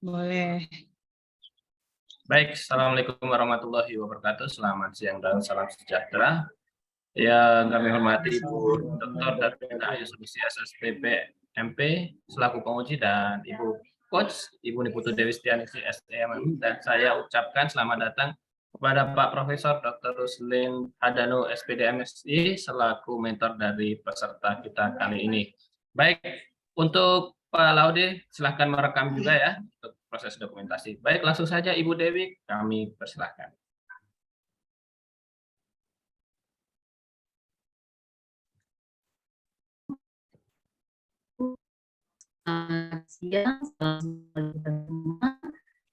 Boleh. Baik, Assalamualaikum warahmatullahi wabarakatuh. Selamat siang dan salam sejahtera. Yang kami hormati Ibu Dr. Darminda Ayu Solusi SSPP MP selaku penguji dan Ibu Coach Ibu Niputu Dewi Setianingsih STMM, dan saya ucapkan selamat datang kepada Pak Profesor Dr. Ruslin Hadanu SPD MSI selaku mentor dari peserta kita kali ini. Baik, untuk Pak Laude silahkan merekam juga ya untuk proses dokumentasi. Baik, langsung saja Ibu Dewi, kami persilahkan. Siang,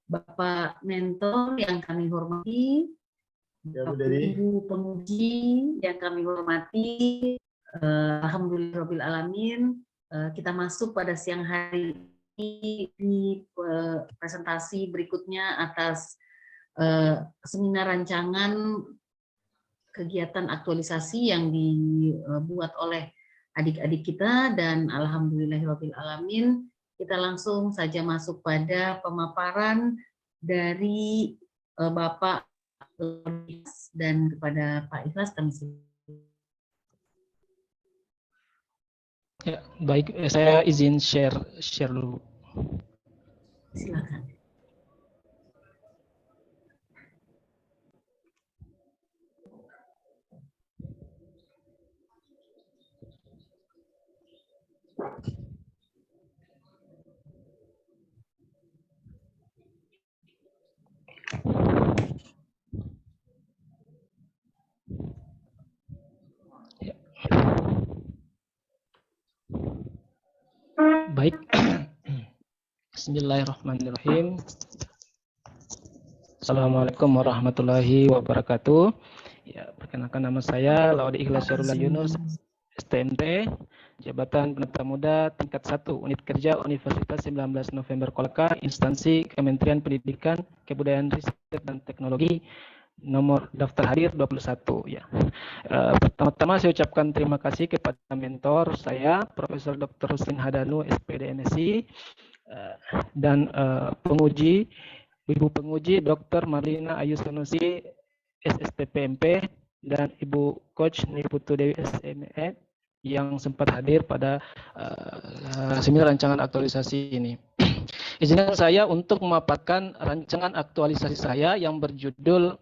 Bapak Mentor yang kami hormati, Ibu penguji yang kami hormati, alhamdulillahirobbilalamin, kita masuk pada siang hari ini di presentasi berikutnya atas seminar rancangan kegiatan aktualisasi yang dibuat oleh adik-adik kita, dan alhamdulillahirobbilalamin kita langsung saja masuk pada pemaparan dari Bapak dan kepada Pak Ikhlas kami ya, baik, saya izin share dulu. Silakan. Ya. Baik. Bismillahirrahmanirrahim. Assalamualaikum warahmatullahi wabarakatuh. Ya, perkenalkan nama saya Laude Ikhlas Syarullah Yunus, STMT, Jabatan Penata Muda tingkat 1, Unit Kerja Universitas 19 November Kolaka, Instansi Kementerian Pendidikan, Kebudayaan, Riset dan Teknologi, nomor daftar hadir 21 ya. Pertama-tama saya ucapkan terima kasih kepada mentor saya, Profesor Dr. Ruslin Hadanu, SPD MSI, dan penguji, Ibu penguji Dr. Marlina Ayu Solusi SSPPMP, dan Ibu Coach Niputu Dewi SME yang sempat hadir pada seminar rancangan aktualisasi ini. Izinkan saya untuk memaparkan rancangan aktualisasi saya yang berjudul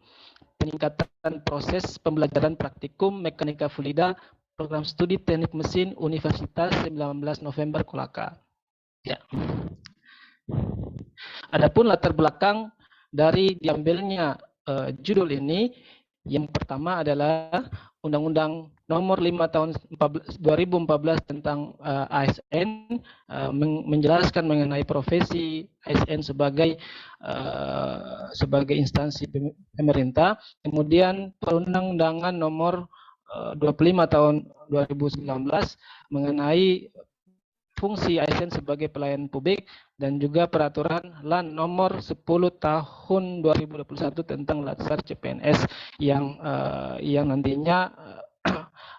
Peningkatan Proses Pembelajaran Praktikum Mekanika Fluida Program Studi Teknik Mesin Universitas 19 November Kolaka. Ya. Adapun latar belakang dari diambilnya judul ini, yang pertama adalah Undang-Undang Nomor 5 Tahun 2014 tentang ASN menjelaskan mengenai profesi ASN sebagai instansi pemerintah. Kemudian Perundang-undangan Nomor 25 Tahun 2019 mengenai fungsi ASN sebagai pelayan publik, dan juga Peraturan LAN Nomor 10 Tahun 2021 tentang Latsar CPNS yang nantinya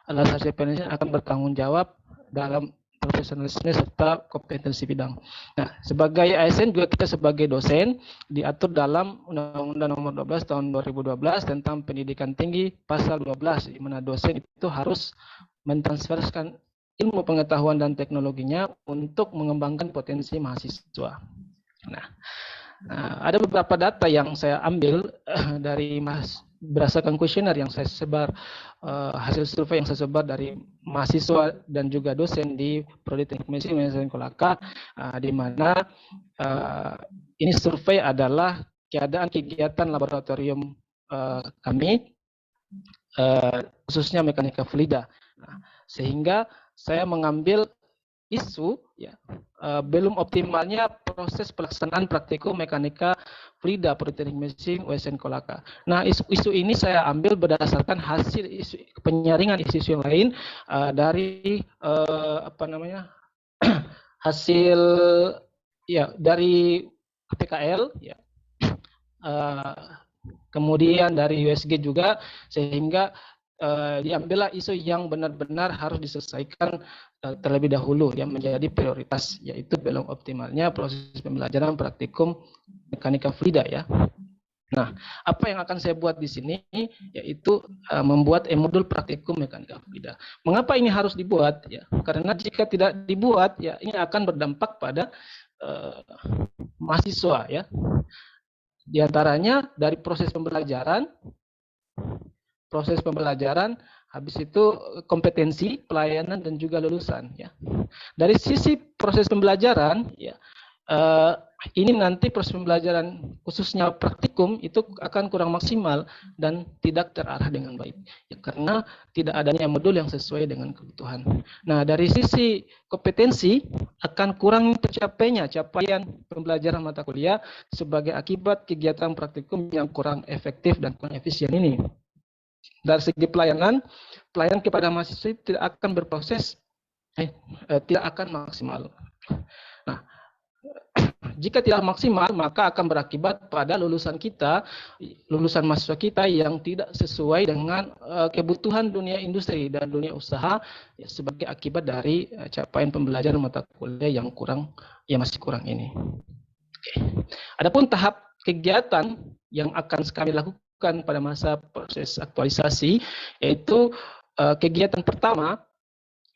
Latsar CPNS akan bertanggung jawab dalam profesionalisme serta kompetensi bidang. Nah, sebagai ASN juga kita sebagai dosen diatur dalam Undang-Undang Nomor 12 Tahun 2012 tentang Pendidikan Tinggi Pasal 12, di mana dosen itu harus mentransferkan ilmu pengetahuan dan teknologinya untuk mengembangkan potensi mahasiswa. Nah, ada beberapa data yang saya ambil dari berdasarkan kuesioner yang saya sebar, hasil survei yang saya sebar dari mahasiswa dan juga dosen di Prodi Teknik Mesin Universitas Kolaka, di mana ini survei adalah keadaan kegiatan laboratorium kami, khususnya mekanika fluida. Nah, sehingga saya mengambil isu ya, belum optimalnya proses pelaksanaan praktikum mekanika fluida Politeknik Mesin USN Kolaka. Nah, isu ini saya ambil berdasarkan hasil penyaringan isu yang lain dari hasil ya dari PKL ya, kemudian dari USG juga, sehingga diambillah isu yang benar-benar harus diselesaikan terlebih dahulu yang menjadi prioritas, yaitu belum optimalnya proses pembelajaran praktikum mekanika fluida ya. Nah, apa yang akan saya buat di sini yaitu membuat modul praktikum mekanika fluida. Mengapa ini harus dibuat? Ya, karena jika tidak dibuat, ya ini akan berdampak pada mahasiswa ya. Di antaranya dari proses pembelajaran, habis itu kompetensi, pelayanan dan juga lulusan ya. Dari sisi proses pembelajaran ya, ini nanti proses pembelajaran khususnya praktikum itu akan kurang maksimal dan tidak terarah dengan baik ya, karena tidak adanya modul yang sesuai dengan kebutuhan. Nah, dari sisi kompetensi akan kurang tercapainya capaian pembelajaran mata kuliah sebagai akibat kegiatan praktikum yang kurang efektif dan kurang efisien ini. Dari segi pelayanan kepada mahasiswa tidak akan berproses, tidak akan maksimal. Nah, jika tidak maksimal, maka akan berakibat pada lulusan mahasiswa kita yang tidak sesuai dengan kebutuhan dunia industri dan dunia usaha ya, sebagai akibat dari capaian pembelajaran mata kuliah yang masih kurang ini. Oke. Adapun tahap kegiatan yang akan kami lakukan pada masa proses aktualisasi, yaitu kegiatan pertama,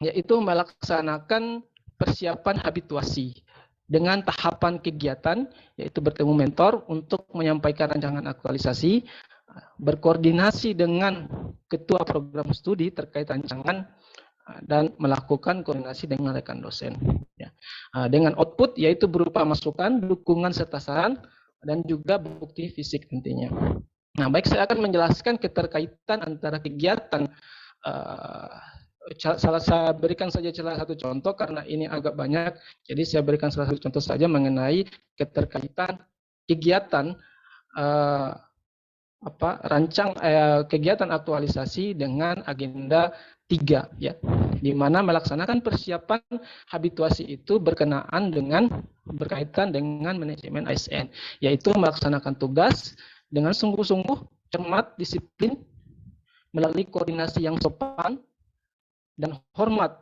yaitu melaksanakan persiapan habituasi dengan tahapan kegiatan, yaitu bertemu mentor untuk menyampaikan rancangan aktualisasi, berkoordinasi dengan ketua program studi terkait rancangan, dan melakukan koordinasi dengan rekan dosen. Ya. Dengan output yaitu berupa masukan, dukungan serta saran, dan juga bukti fisik nantinya. Nah, baik, saya akan menjelaskan keterkaitan antara kegiatan. Saya berikan saja salah satu contoh karena ini agak banyak, jadi saya berikan salah satu contoh saja mengenai keterkaitan kegiatan kegiatan aktualisasi dengan agenda 3 ya, di mana melaksanakan persiapan habituasi itu berkaitan dengan manajemen ASN, yaitu melaksanakan tugas dengan sungguh-sungguh, cermat, disiplin, melalui koordinasi yang sopan dan hormat,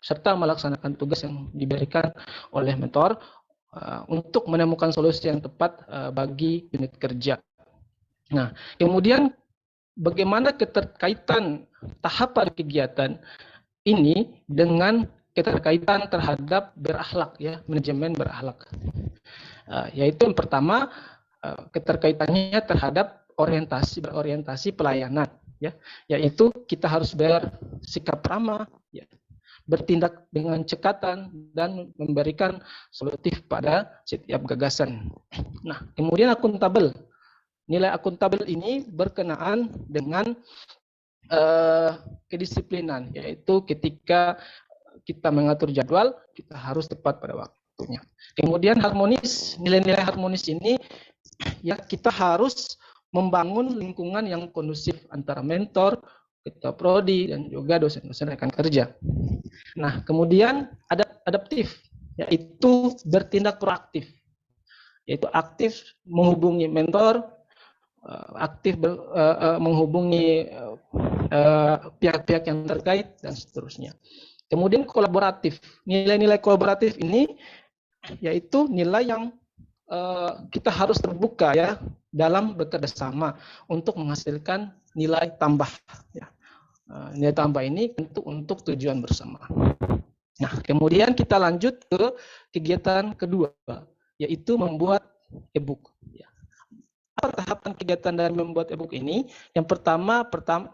serta melaksanakan tugas yang diberikan oleh mentor untuk menemukan solusi yang tepat bagi unit kerja. Nah, kemudian bagaimana keterkaitan tahapan kegiatan ini dengan keterkaitan terhadap berakhlak ya, manajemen berakhlak. Yaitu yang pertama, keterkaitannya terhadap berorientasi pelayanan ya, yaitu kita harus bersikap ramah ya, bertindak dengan cekatan dan memberikan solutif pada setiap gagasan. Nah, kemudian akuntabel. Nilai akuntabel ini berkenaan dengan kedisiplinan, yaitu ketika kita mengatur jadwal, kita harus tepat pada waktunya. Kemudian harmonis, nilai-nilai harmonis ini ya, kita harus membangun lingkungan yang kondusif antara mentor, ketua prodi, dan juga dosen-dosen rekan kerja. Nah, kemudian adaptif, yaitu bertindak proaktif, yaitu aktif menghubungi mentor, aktif menghubungi pihak-pihak yang terkait, dan seterusnya. Kemudian kolaboratif, nilai-nilai kolaboratif ini yaitu nilai yang kita harus terbuka ya dalam bekerja sama untuk menghasilkan nilai tambah ya. Nilai tambah ini tentu untuk tujuan bersama. Nah, kemudian kita lanjut ke kegiatan kedua, yaitu membuat e-book ya. Apa tahapan kegiatan dari membuat e-book ini? Yang pertama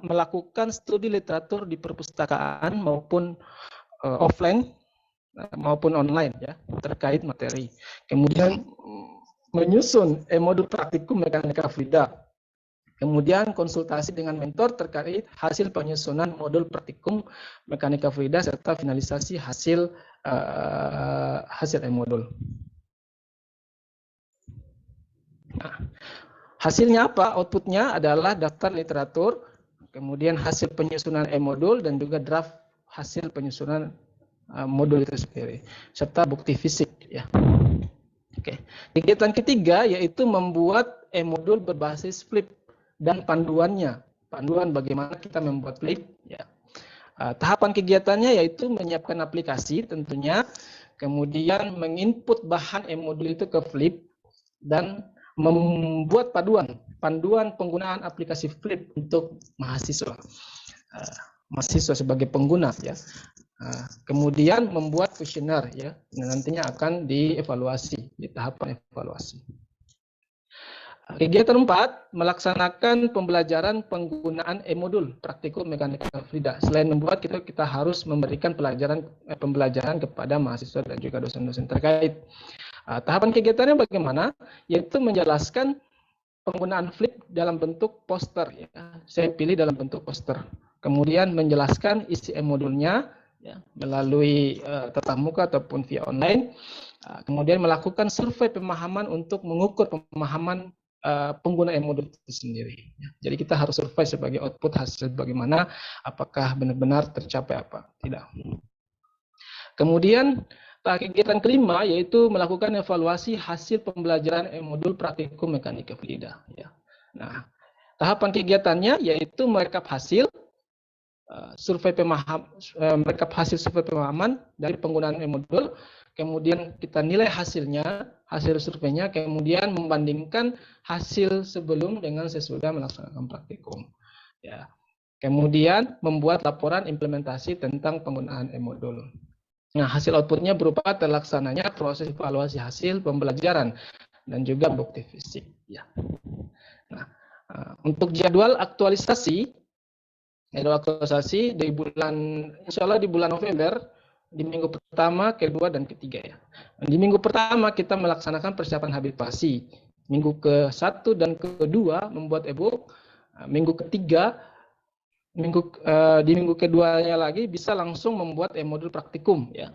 melakukan studi literatur di perpustakaan maupun offline maupun online ya, terkait materi. Kemudian menyusun modul praktikum mekanika fluida. Kemudian konsultasi dengan mentor terkait hasil penyusunan modul praktikum mekanika fluida serta finalisasi hasil modul. Nah, hasilnya apa? Outputnya adalah daftar literatur, kemudian hasil penyusunan modul dan juga draft hasil penyusunan modul itu sendiri, serta bukti fisik ya. Oke. Kegiatan ketiga yaitu membuat modul berbasis flip dan panduannya panduan bagaimana kita membuat flip. Ya. Tahapan kegiatannya yaitu menyiapkan aplikasi tentunya, kemudian menginput bahan e-modul itu ke flip, dan membuat panduan penggunaan aplikasi flip untuk mahasiswa sebagai pengguna ya. Kemudian membuat kuesioner ya, nantinya akan dievaluasi di tahapan evaluasi. Kegiatan 4, melaksanakan pembelajaran penggunaan e-modul praktikum mekanika fluida. Selain membuat, kita harus memberikan pembelajaran kepada mahasiswa dan juga dosen-dosen terkait. Tahapan kegiatannya bagaimana? Yaitu menjelaskan penggunaan flip dalam bentuk poster. Ya. Saya pilih dalam bentuk poster. Kemudian menjelaskan isi e-modulnya ya, melalui tatap muka ataupun via online. Kemudian melakukan survei pemahaman untuk mengukur pemahaman pengguna e-modul itu sendiri. Jadi kita harus survei sebagai output hasil bagaimana, apakah benar-benar tercapai apa tidak. Kemudian kegiatan kelima yaitu melakukan evaluasi hasil pembelajaran e-modul praktikum mekanika fluida. Ya. Nah, tahapan kegiatannya yaitu merekap hasil survei pemahaman dari penggunaan e-modul. Kemudian kita nilai hasil surveinya, kemudian membandingkan hasil sebelum dengan sesudah melaksanakan praktikum. Ya. Kemudian membuat laporan implementasi tentang penggunaan e-modul. Nah, hasil outputnya berupa terlaksananya proses evaluasi hasil pembelajaran dan juga bukti fisik. Ya. Nah, untuk jadwal aktualisasi di bulan, insya Allah di bulan November, di minggu pertama, kedua, dan ketiga ya. Di minggu pertama kita melaksanakan persiapan habilitasi. Minggu ke-1 dan ke-2 membuat e-book. Minggu ketiga, di minggu keduanya lagi bisa langsung membuat e-modul praktikum ya.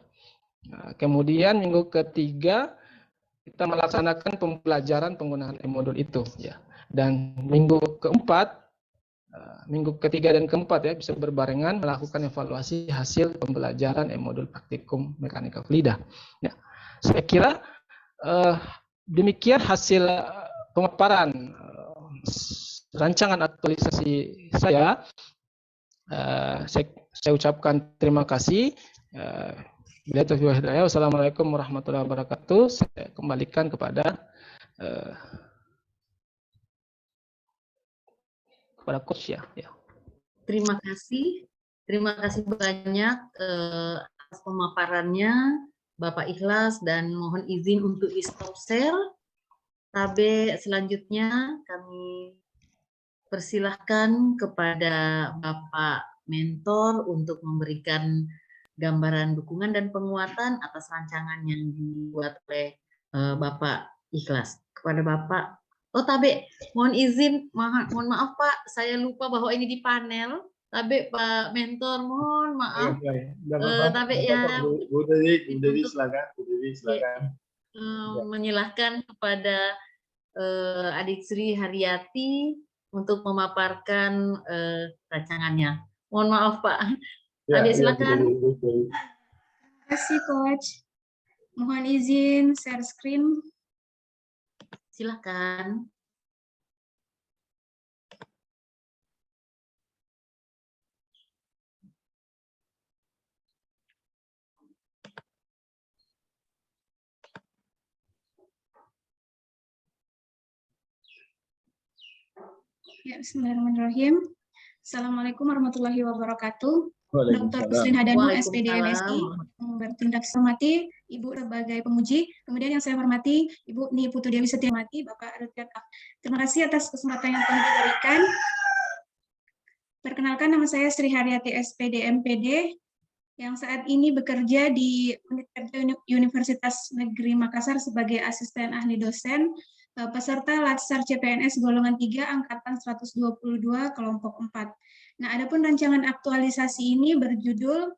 Kemudian minggu ketiga kita melaksanakan pembelajaran penggunaan e-modul itu ya. Dan minggu keempat, minggu ketiga dan keempat ya bisa berbarengan melakukan evaluasi hasil pembelajaran e-modul praktikum mekanika fluida. Ya, saya kira demikian hasil pemaparan rancangan aktualisasi saya. Saya ucapkan terima kasih. Wassalamualaikum warahmatullahi wabarakatuh. Saya kembalikan kepada coach ya. Terima kasih banyak atas pemaparannya Bapak Ikhlas, dan mohon izin untuk di stop share. Tabe selanjutnya kami persilahkan kepada Bapak Mentor untuk memberikan gambaran dukungan dan penguatan atas rancangan yang dibuat oleh Bapak Ikhlas. Kepada Bapak, Tabe, mohon izin, mohon maaf Pak, saya lupa bahwa ini di panel. Tabe Pak Mentor, mohon maaf. Tabe ya. Bu Dewi silakan. Menyilahkan kepada Adik Sri Haryati untuk memaparkan rancangannya. Mohon maaf Pak. Tabe silakan. Terima kasih Coach. Mohon izin share screen. Silakan. Ya, bismillahirrahmanirrahim. Assalamualaikum warahmatullahi wabarakatuh. Dr. Kusrin Hadanu, SPD MSI, bertindak hormati Ibu sebagai pemuji. Kemudian yang saya hormati Ibu Ni Putu Dewi Setiamati, Bapak Rutgat. Terima kasih atas kesempatan yang telah diberikan. Perkenalkan, nama saya Sri Haryati SPD MPD, yang saat ini bekerja di Universitas Negeri Makassar sebagai asisten ahli dosen, peserta Latsar CPNS golongan 3 angkatan 122 kelompok 4. Nah, adapun rancangan aktualisasi ini berjudul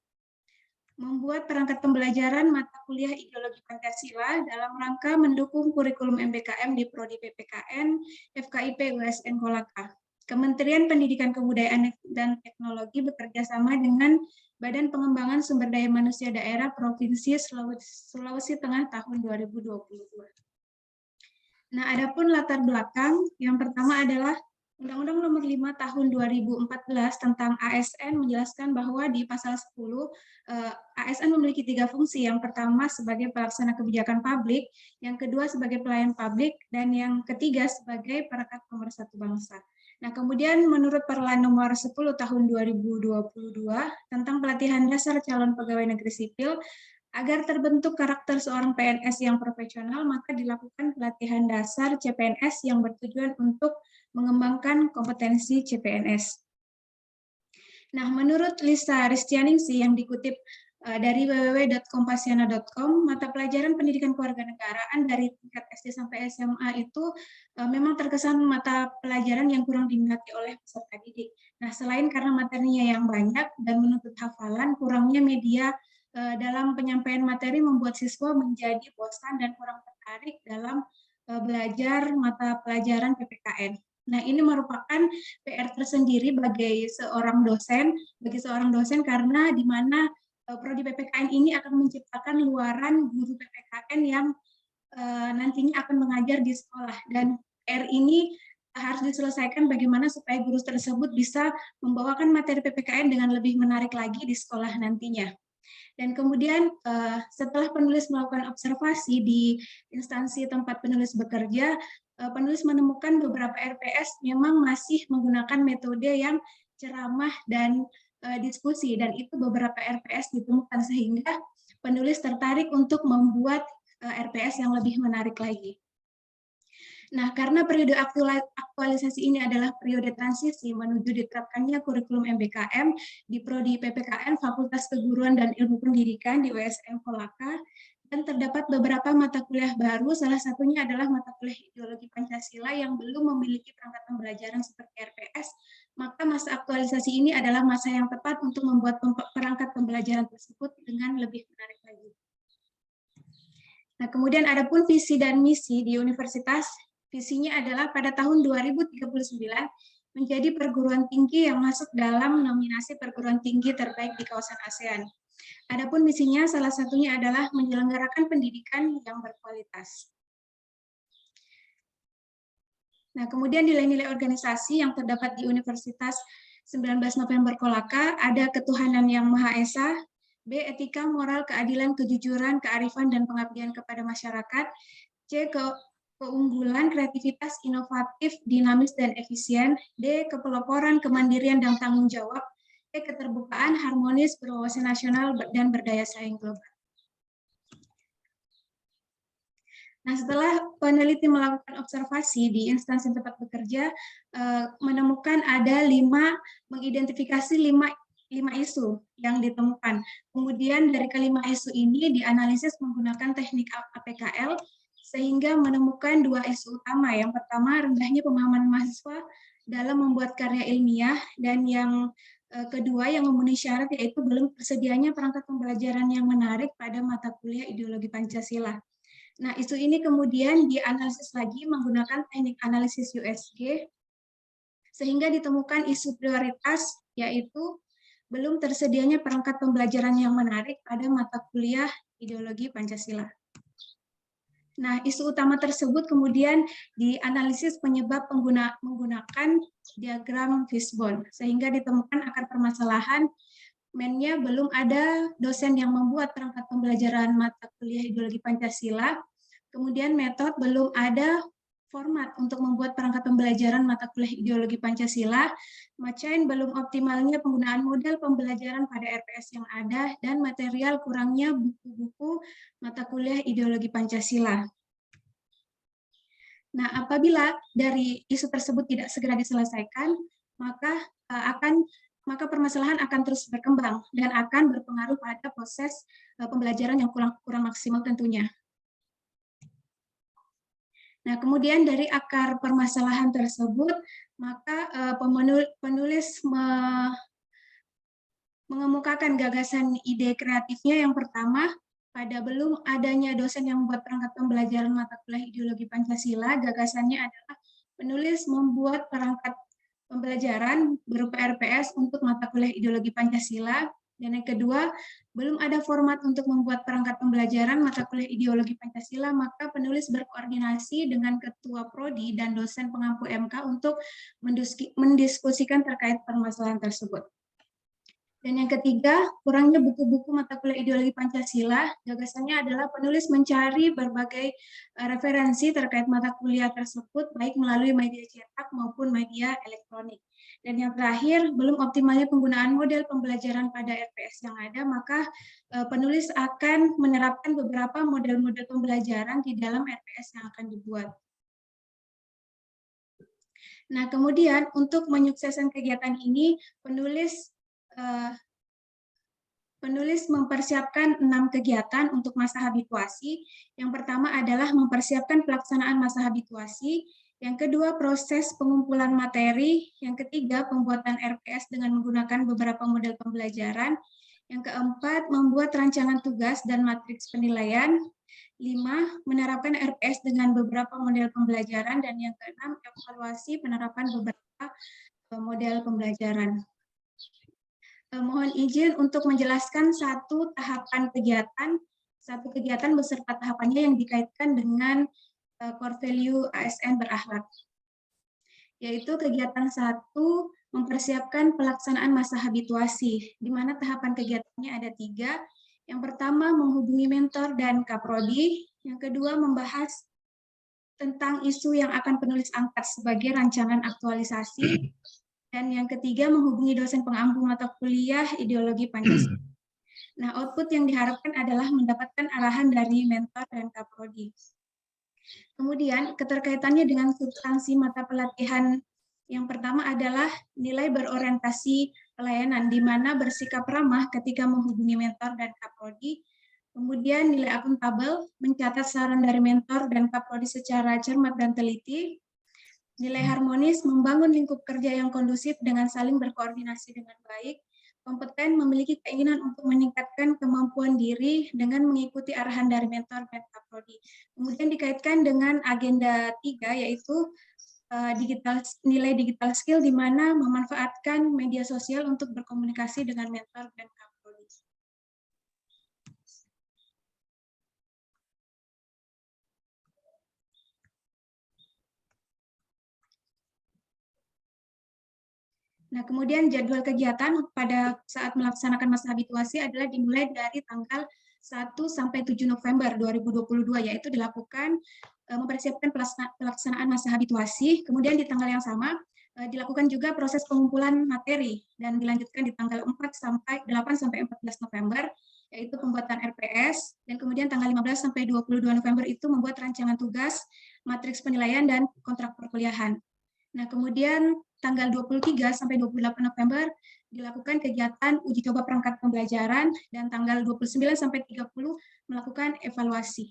membuat perangkat pembelajaran mata kuliah ideologi Pancasila dalam rangka mendukung kurikulum MBKM di Prodi PPKN FKIP USN Kolaka. Kementerian Pendidikan Kebudayaan dan Teknologi bekerja sama dengan Badan Pengembangan Sumber Daya Manusia Daerah Provinsi Sulawesi Tengah tahun 2022. Nah, adapun latar belakang, yang pertama adalah Undang-Undang Nomor 5 Tahun 2014 tentang ASN menjelaskan bahwa di pasal 10 ASN memiliki 3 fungsi. Yang pertama sebagai pelaksana kebijakan publik, yang kedua sebagai pelayan publik, dan yang ketiga sebagai perekat pemersatu bangsa. Nah, kemudian menurut Perlan Nomor 10 Tahun 2022 tentang pelatihan dasar calon pegawai negeri sipil, agar terbentuk karakter seorang PNS yang profesional, maka dilakukan pelatihan dasar CPNS yang bertujuan untuk mengembangkan kompetensi CPNS. Nah, menurut Lisa Ristianingsih yang dikutip dari www.kompasiana.com, mata pelajaran pendidikan kewarganegaraan dari tingkat SD sampai SMA itu memang terkesan mata pelajaran yang kurang diminati oleh peserta didik. Nah, selain karena materinya yang banyak dan menuntut hafalan, kurangnya media dalam penyampaian materi membuat siswa menjadi bosan dan kurang tertarik dalam belajar mata pelajaran PPKN. Nah, ini merupakan PR tersendiri bagi seorang dosen karena di mana prodi PPKN ini akan menciptakan luaran guru PPKN yang nantinya akan mengajar di sekolah, dan PR ini harus diselesaikan bagaimana supaya guru tersebut bisa membawakan materi PPKN dengan lebih menarik lagi di sekolah nantinya. Dan kemudian setelah penulis melakukan observasi di instansi tempat penulis bekerja, penulis menemukan beberapa RPS memang masih menggunakan metode yang ceramah dan diskusi, dan itu beberapa RPS ditemukan sehingga penulis tertarik untuk membuat RPS yang lebih menarik lagi. Nah, karena periode aktualisasi ini adalah periode transisi menuju diterapkannya kurikulum MBKM di Prodi PPKN Fakultas Keguruan dan Ilmu Pendidikan di USN Kolaka, dan terdapat beberapa mata kuliah baru, salah satunya adalah mata kuliah Ideologi Pancasila yang belum memiliki perangkat pembelajaran seperti RPS, maka masa aktualisasi ini adalah masa yang tepat untuk membuat perangkat pembelajaran tersebut dengan lebih menarik lagi. Nah, kemudian adapun visi dan misi di universitas, visinya adalah pada tahun 2039 menjadi perguruan tinggi yang masuk dalam nominasi perguruan tinggi terbaik di kawasan ASEAN. Adapun misinya salah satunya adalah menyelenggarakan pendidikan yang berkualitas. Nah, kemudian nilai-nilai organisasi yang terdapat di Universitas 19 November Kolaka ada ketuhanan yang Maha Esa, B. Etika, moral, keadilan, kejujuran, kearifan, dan pengabdian kepada masyarakat, C. Keunggulan, kreativitas, inovatif, dinamis, dan efisien, D. Kepeloporan, kemandirian, dan tanggung jawab, E. Keterbukaan, harmonis, berwawasan nasional, dan berdaya saing global. Nah, setelah peneliti melakukan observasi di instansi tempat bekerja, menemukan ada mengidentifikasi lima isu yang ditemukan. Kemudian dari kelima isu ini dianalisis menggunakan teknik APKL, sehingga menemukan dua isu utama. Yang pertama, rendahnya pemahaman mahasiswa dalam membuat karya ilmiah, dan yang kedua yang memenuhi syarat yaitu belum tersedianya perangkat pembelajaran yang menarik pada mata kuliah Ideologi Pancasila. Nah, isu ini kemudian dianalisis lagi menggunakan teknik analisis USG, sehingga ditemukan isu prioritas yaitu belum tersedianya perangkat pembelajaran yang menarik pada mata kuliah Ideologi Pancasila. Nah, isu utama tersebut kemudian dianalisis penyebab menggunakan diagram fishbone, sehingga ditemukan akar permasalahan. Mainnya belum ada dosen yang membuat perangkat pembelajaran mata kuliah Ideologi Pancasila, kemudian metode belum ada format untuk membuat perangkat pembelajaran mata kuliah Ideologi Pancasila, Macain belum optimalnya penggunaan model pembelajaran pada RPS yang ada, dan material kurangnya buku-buku mata kuliah Ideologi Pancasila. Nah, apabila dari isu tersebut tidak segera diselesaikan, maka permasalahan akan terus berkembang dan akan berpengaruh pada proses pembelajaran yang kurang maksimal tentunya. Nah, kemudian dari akar permasalahan tersebut, maka penulis mengemukakan gagasan ide kreatifnya. Yang pertama, pada belum adanya dosen yang membuat perangkat pembelajaran mata kuliah Ideologi Pancasila, gagasannya adalah penulis membuat perangkat pembelajaran berupa RPS untuk mata kuliah Ideologi Pancasila, Dan yang kedua, belum ada format untuk membuat perangkat pembelajaran mata kuliah ideologi Pancasila, maka penulis berkoordinasi dengan Ketua Prodi dan dosen pengampu MK untuk mendiskusikan terkait permasalahan tersebut. Dan yang ketiga, kurangnya buku-buku mata kuliah ideologi Pancasila. Gagasannya adalah penulis mencari berbagai referensi terkait mata kuliah tersebut, baik melalui media cetak maupun media elektronik. Dan yang terakhir, belum optimalnya penggunaan model pembelajaran pada RPS yang ada, maka penulis akan menerapkan beberapa model-model pembelajaran di dalam RPS yang akan dibuat. Nah, kemudian untuk menyukseskan kegiatan ini, penulis mempersiapkan 6 kegiatan untuk masa habituasi. Yang pertama adalah mempersiapkan pelaksanaan masa habituasi. Yang kedua, proses pengumpulan materi. Yang ketiga, pembuatan RPS dengan menggunakan beberapa model pembelajaran. Yang keempat, membuat rancangan tugas dan matriks penilaian. 5, menerapkan RPS dengan beberapa model pembelajaran. Dan yang keenam, evaluasi penerapan beberapa model pembelajaran. Mohon izin untuk menjelaskan satu kegiatan beserta tahapannya yang dikaitkan dengan core value ASN berakhlak. Yaitu kegiatan 1, mempersiapkan pelaksanaan masa habituasi, di mana tahapan kegiatannya ada 3. Yang pertama, menghubungi mentor dan kaprodi. Yang kedua, membahas tentang isu yang akan penulis angkat sebagai rancangan aktualisasi. Dan yang ketiga, menghubungi dosen pengampu mata kuliah ideologi Pancasila. Nah, output yang diharapkan adalah mendapatkan arahan dari mentor dan kaprodi. Kemudian, keterkaitannya dengan substansi mata pelatihan yang pertama adalah nilai berorientasi pelayanan, di mana bersikap ramah ketika menghubungi mentor dan kaprodi. Kemudian, nilai akuntabel, mencatat saran dari mentor dan kaprodi secara cermat dan teliti. Nilai harmonis, membangun lingkup kerja yang kondusif dengan saling berkoordinasi dengan baik. Kompeten, memiliki keinginan untuk meningkatkan kemampuan diri dengan mengikuti arahan dari mentor dan kaprodi. Kemudian dikaitkan dengan agenda 3, yaitu nilai digital skill, di mana memanfaatkan media sosial untuk berkomunikasi dengan mentor dan kaprodi. Nah, kemudian jadwal kegiatan pada saat melaksanakan masa habituasi adalah dimulai dari tanggal 1 sampai 7 November 2022, yaitu dilakukan mempersiapkan pelaksanaan masa habituasi. Kemudian di tanggal yang sama dilakukan juga proses pengumpulan materi dan dilanjutkan di tanggal 8 sampai 14 November, yaitu pembuatan RPS, dan kemudian tanggal 15 sampai 22 November itu membuat rancangan tugas, matriks penilaian, dan kontrak perkuliahan. Nah, kemudian tanggal 23 sampai 28 November dilakukan kegiatan uji coba perangkat pembelajaran, dan tanggal 29 sampai 30 melakukan evaluasi.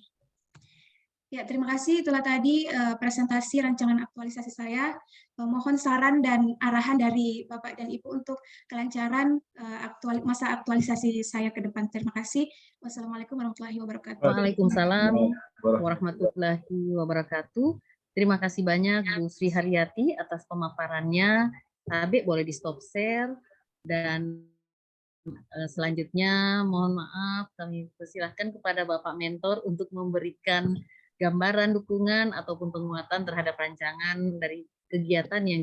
Ya, terima kasih. Itulah tadi presentasi rancangan aktualisasi saya. Mohon saran dan arahan dari Bapak dan Ibu untuk kelancaran masa aktualisasi saya ke depan. Terima kasih. Wassalamualaikum warahmatullahi wabarakatuh. Waalaikumsalam warahmatullahi wabarakatuh. Terima kasih banyak Bu Sri Haryati atas pemaparannya. Habib boleh di stop share, dan selanjutnya mohon maaf kami persilahkan kepada Bapak Mentor untuk memberikan gambaran dukungan ataupun penguatan terhadap rancangan dari kegiatan yang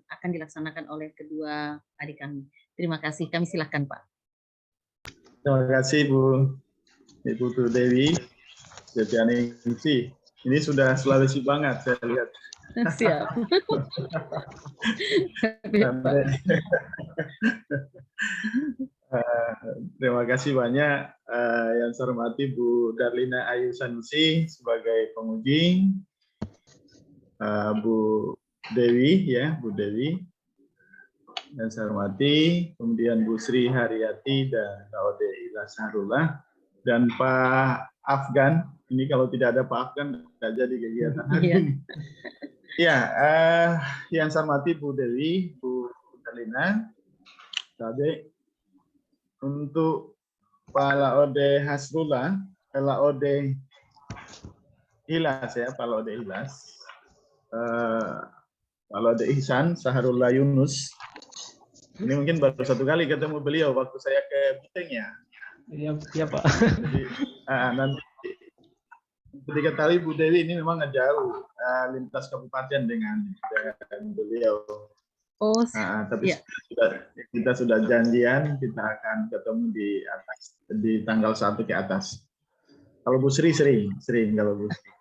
akan dilaksanakan oleh kedua adik kami. Terima kasih. Kami silakan Pak. Terima kasih Ibu Tu Dewi, Jatianingsih. Ini sudah Sulawesi banget, saya lihat. Siap. Terima kasih banyak yang saya hormati Bu Darlina Ayu Sanusi sebagai penguji, Bu Dewi, Bu Dewi yang saya hormati, kemudian Bu Sri Haryati dan Ode Ilyas Sahrullah, dan Pak Afgan. Ini kalau tidak ada Pak Afgan tidak jadi kegiatan hari ini. Ya, yang saya hormati Bu Dewi, Bu Darlina, tadi untuk Pak Laode Hasrullah, Pak Laode Ilyas Pak Laode Ilyas, Pak Laode Ihsan Sahrullah Yunus, Ini mungkin baru 1 kali ketemu beliau waktu saya ke Buteng ya. Iya Pak. Jadi nanti diketahui Bu Dewi ini memang jauh lintas kabupaten dengan beliau. Oh, Tapi ya. kita sudah janjian kita akan ketemu di tanggal 1 ke atas. Kalau Bu Sri sering kalau Bu Sri.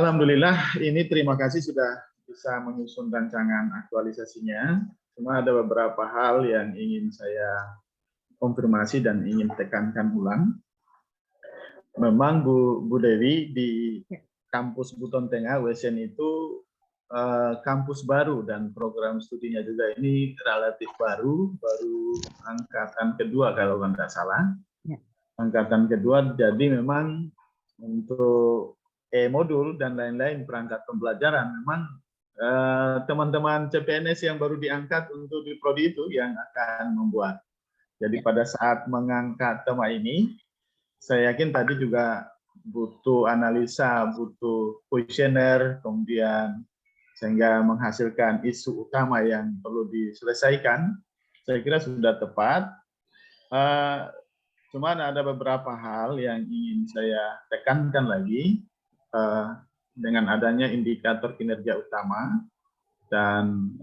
Alhamdulillah ini terima kasih sudah bisa menyusun rancangan aktualisasinya. Cuma ada beberapa hal yang ingin saya konfirmasi dan ingin tekankan ulang. Memang Bu Dewi di kampus Buton Tengah WSN itu kampus baru dan program studinya juga ini relatif baru angkatan kedua kalau tidak salah. Angkatan kedua, jadi memang untuk modul dan lain-lain perangkat pembelajaran memang teman-teman CPNS yang baru diangkat untuk di prodi itu yang akan membuat. Jadi pada saat mengangkat tema ini, saya yakin tadi juga butuh analisa, butuh kuesioner, kemudian sehingga menghasilkan isu utama yang perlu diselesaikan. Saya kira sudah tepat. Cuman ada beberapa hal yang ingin saya tekankan lagi dengan adanya indikator kinerja utama dan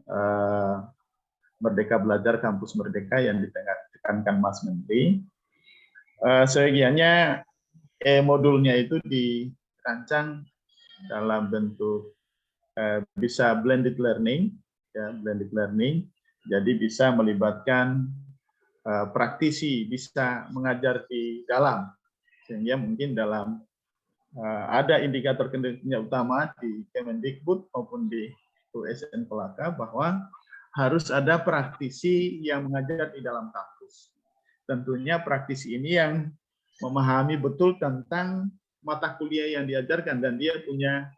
Merdeka Belajar Kampus Merdeka yang ditekankan Mas Menteri. Seyogianya modulnya itu dirancang dalam bentuk bisa blended learning, ya blended learning. Jadi bisa melibatkan praktisi, bisa mengajar di dalam, sehingga mungkin dalam ada indikator kinerja utama di Kemendikbud maupun di USN Pelaka bahwa harus ada praktisi yang mengajar di dalam kampus. Tentunya praktisi ini yang memahami betul tentang mata kuliah yang diajarkan dan dia punya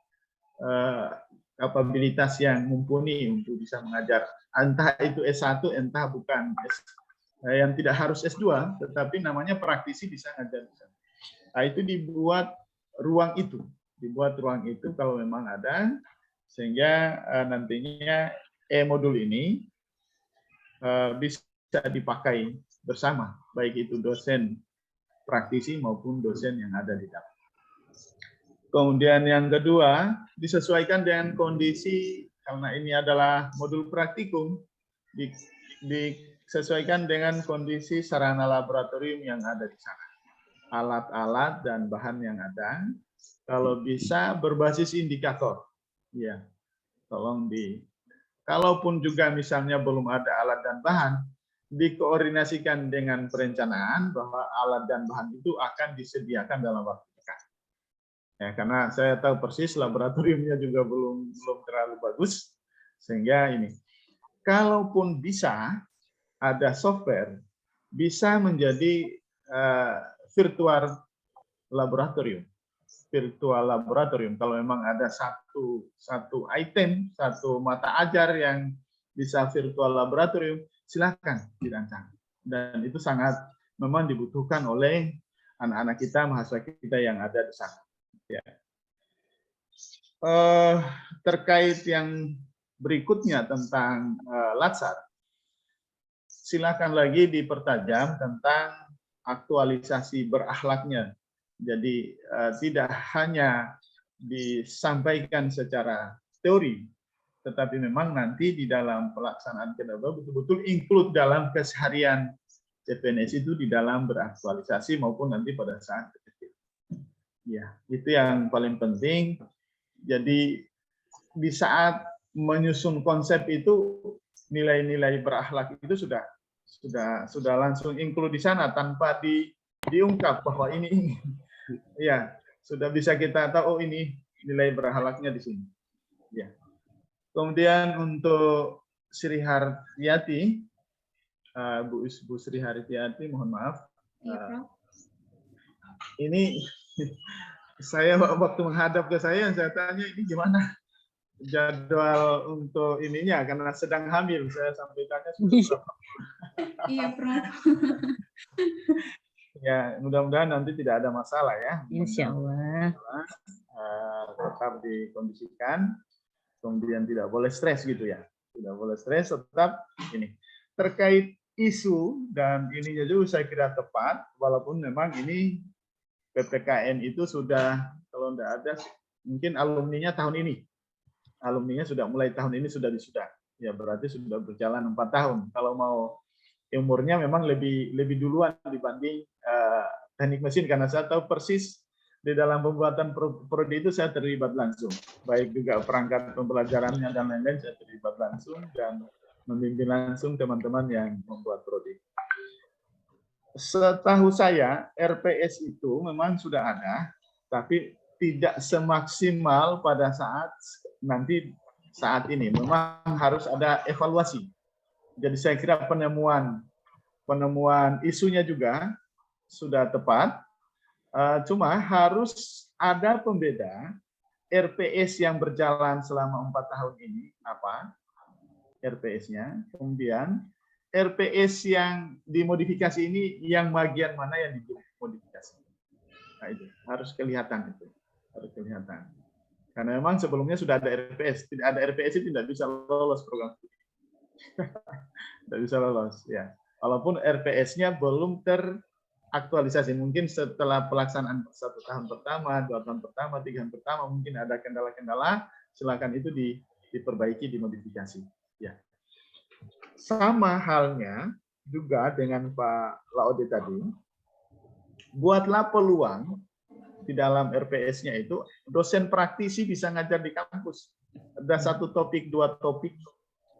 kapabilitas yang mumpuni untuk bisa mengajar. Entah itu S1, entah bukan yang tidak harus S2, tetapi namanya praktisi bisa mengajar. Nah, itu dibuat ruang itu kalau memang ada, sehingga nantinya modul ini bisa dipakai bersama, baik itu dosen praktisi maupun dosen yang ada di dalam. Kemudian yang kedua, disesuaikan dengan kondisi, karena ini adalah modul praktikum, disesuaikan dengan kondisi sarana laboratorium yang ada di sana. Alat-alat dan bahan yang ada, kalau bisa berbasis indikator. Ya, tolong kalaupun juga misalnya belum ada alat dan bahan, dikoordinasikan dengan perencanaan bahwa alat dan bahan itu akan disediakan dalam waktu dekat. Ya, karena saya tahu persis laboratoriumnya juga belum terlalu bagus, sehingga ini. Kalaupun bisa ada software, bisa menjadi virtual laboratorium. Kalau memang ada satu item, satu mata ajar yang bisa virtual laboratorium, silakan dirancang. Dan itu sangat memang dibutuhkan oleh anak-anak kita, mahasiswa kita yang ada di sana. Ya. Terkait yang berikutnya tentang Latsar, silakan lagi dipertajam tentang aktualisasi berakhlaknya. Jadi tidak hanya disampaikan secara teori, tetapi memang nanti di dalam pelaksanaan kinerja betul-betul include dalam keseharian CPNS itu di dalam beraktualisasi maupun nanti pada saat kecil. Ya, itu yang paling penting. Jadi di saat menyusun konsep itu nilai-nilai berakhlak itu sudah langsung include di sana tanpa diungkap bahwa ini ya sudah bisa kita tahu, oh ini nilai berakhlaknya di sini. Ya. Kemudian untuk Sri Hartiyati, Bu Sri Hartiyati, mohon maaf. Ini saya waktu menghadap ke saya tanya ini gimana jadwal untuk ininya karena sedang hamil. Saya sampai tanya sudah. Iya, Prof. Ya, mudah-mudahan nanti tidak ada masalah ya. Insya Allah. Tetap dikondisikan, kemudian tidak boleh stres gitu ya. Tidak boleh stres, tetap ini. terkait isu dan ininya juga saya kira tepat, walaupun memang ini PPKN itu sudah, kalau tidak ada, mungkin alumninya tahun ini. Alumninya sudah mulai tahun ini sudah wisuda. Ya berarti sudah berjalan 4 tahun. Kalau mau umurnya memang lebih duluan dibanding teknik mesin, karena saya tahu persis di dalam pembuatan prodi itu saya terlibat langsung. Baik juga perangkat pembelajarannya dan lain-lain saya terlibat langsung dan memimpin langsung teman-teman yang membuat prodi. Setahu saya RPS itu memang sudah ada, tapi tidak semaksimal pada saat ini. Memang harus ada evaluasi. Jadi saya kira penemuan isunya juga sudah tepat. Cuma harus ada pembeda RPS yang berjalan selama 4 tahun ini apa RPS-nya, kemudian RPS yang dimodifikasi ini yang bagian mana yang dimodifikasi. Nah itu harus kelihatan itu, harus kelihatan. Karena memang sebelumnya sudah ada RPS, tidak ada RPS itu tidak bisa lolos program studi. Tidak bisa lolos ya. Walaupun RPS-nya belum aktualisasi, mungkin setelah pelaksanaan 1 tahun pertama, 2 tahun pertama, 3 tahun pertama mungkin ada kendala-kendala, silakan itu diperbaiki, dimodifikasi. Ya. Sama halnya juga dengan Pak Laode tadi, buatlah peluang di dalam RPS-nya itu dosen praktisi bisa ngajar di kampus. Ada 1 topik, 2 topik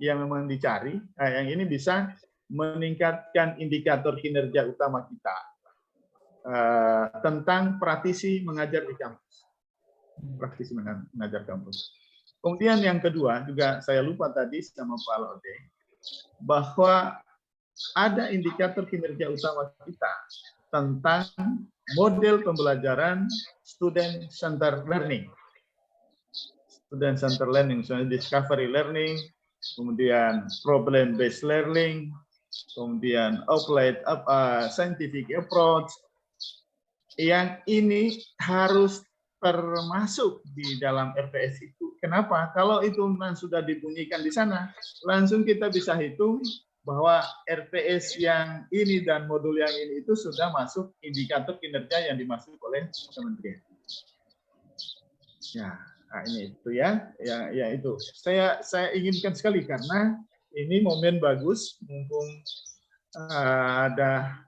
yang memang dicari, yang ini bisa meningkatkan indikator kinerja utama kita. Tentang praktisi mengajar di kampus. Praktisi mengajar kampus. Kemudian yang kedua, juga saya lupa tadi sama Pak Laode, bahwa ada indikator kinerja utama kita tentang model pembelajaran student center learning. Student center learning, misalnya discovery learning, kemudian problem based learning, kemudian applied scientific approach. Yang ini harus termasuk di dalam RPS itu. Kenapa? Kalau itu sudah dibunyikan di sana, langsung kita bisa hitung bahwa RPS yang ini dan modul yang ini itu sudah masuk indikator kinerja yang dimaksud oleh kementerian. Ya, nah ini itu ya, ya itu. Saya inginkan sekali karena ini momen bagus, mumpung ada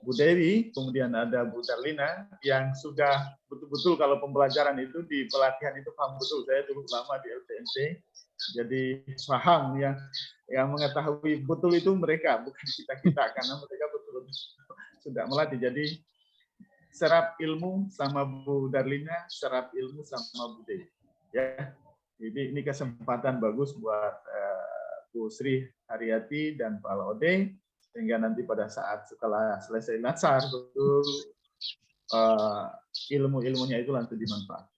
Bu Dewi, kemudian ada Bu Darlina yang sudah betul-betul kalau pembelajaran itu di pelatihan itu paham betul. Saya dulu lama di LTMC, jadi paham yang mengetahui betul itu mereka, bukan kita karena mereka betul-betul sudah melatih. Jadi serap ilmu sama Bu Darlina, serap ilmu sama Bu Dewi. Ya, jadi ini kesempatan bagus buat Bu Sri Haryati dan Pak Laode, sehingga nanti pada saat setelah selesai latsar betul ilmu-ilmunya itu langsung dimanfaatkan.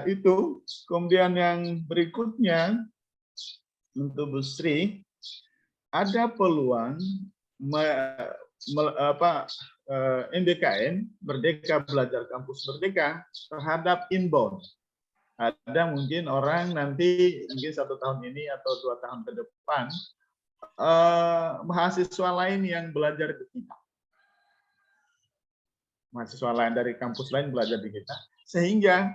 Itu kemudian yang berikutnya untuk Bu Sri, ada peluang MBKM Merdeka Belajar Kampus Merdeka terhadap inbound. Ada mungkin orang nanti mungkin 1 tahun ini atau 2 tahun ke depan mahasiswa lain yang belajar di kita, mahasiswa lain dari kampus lain belajar di kita, sehingga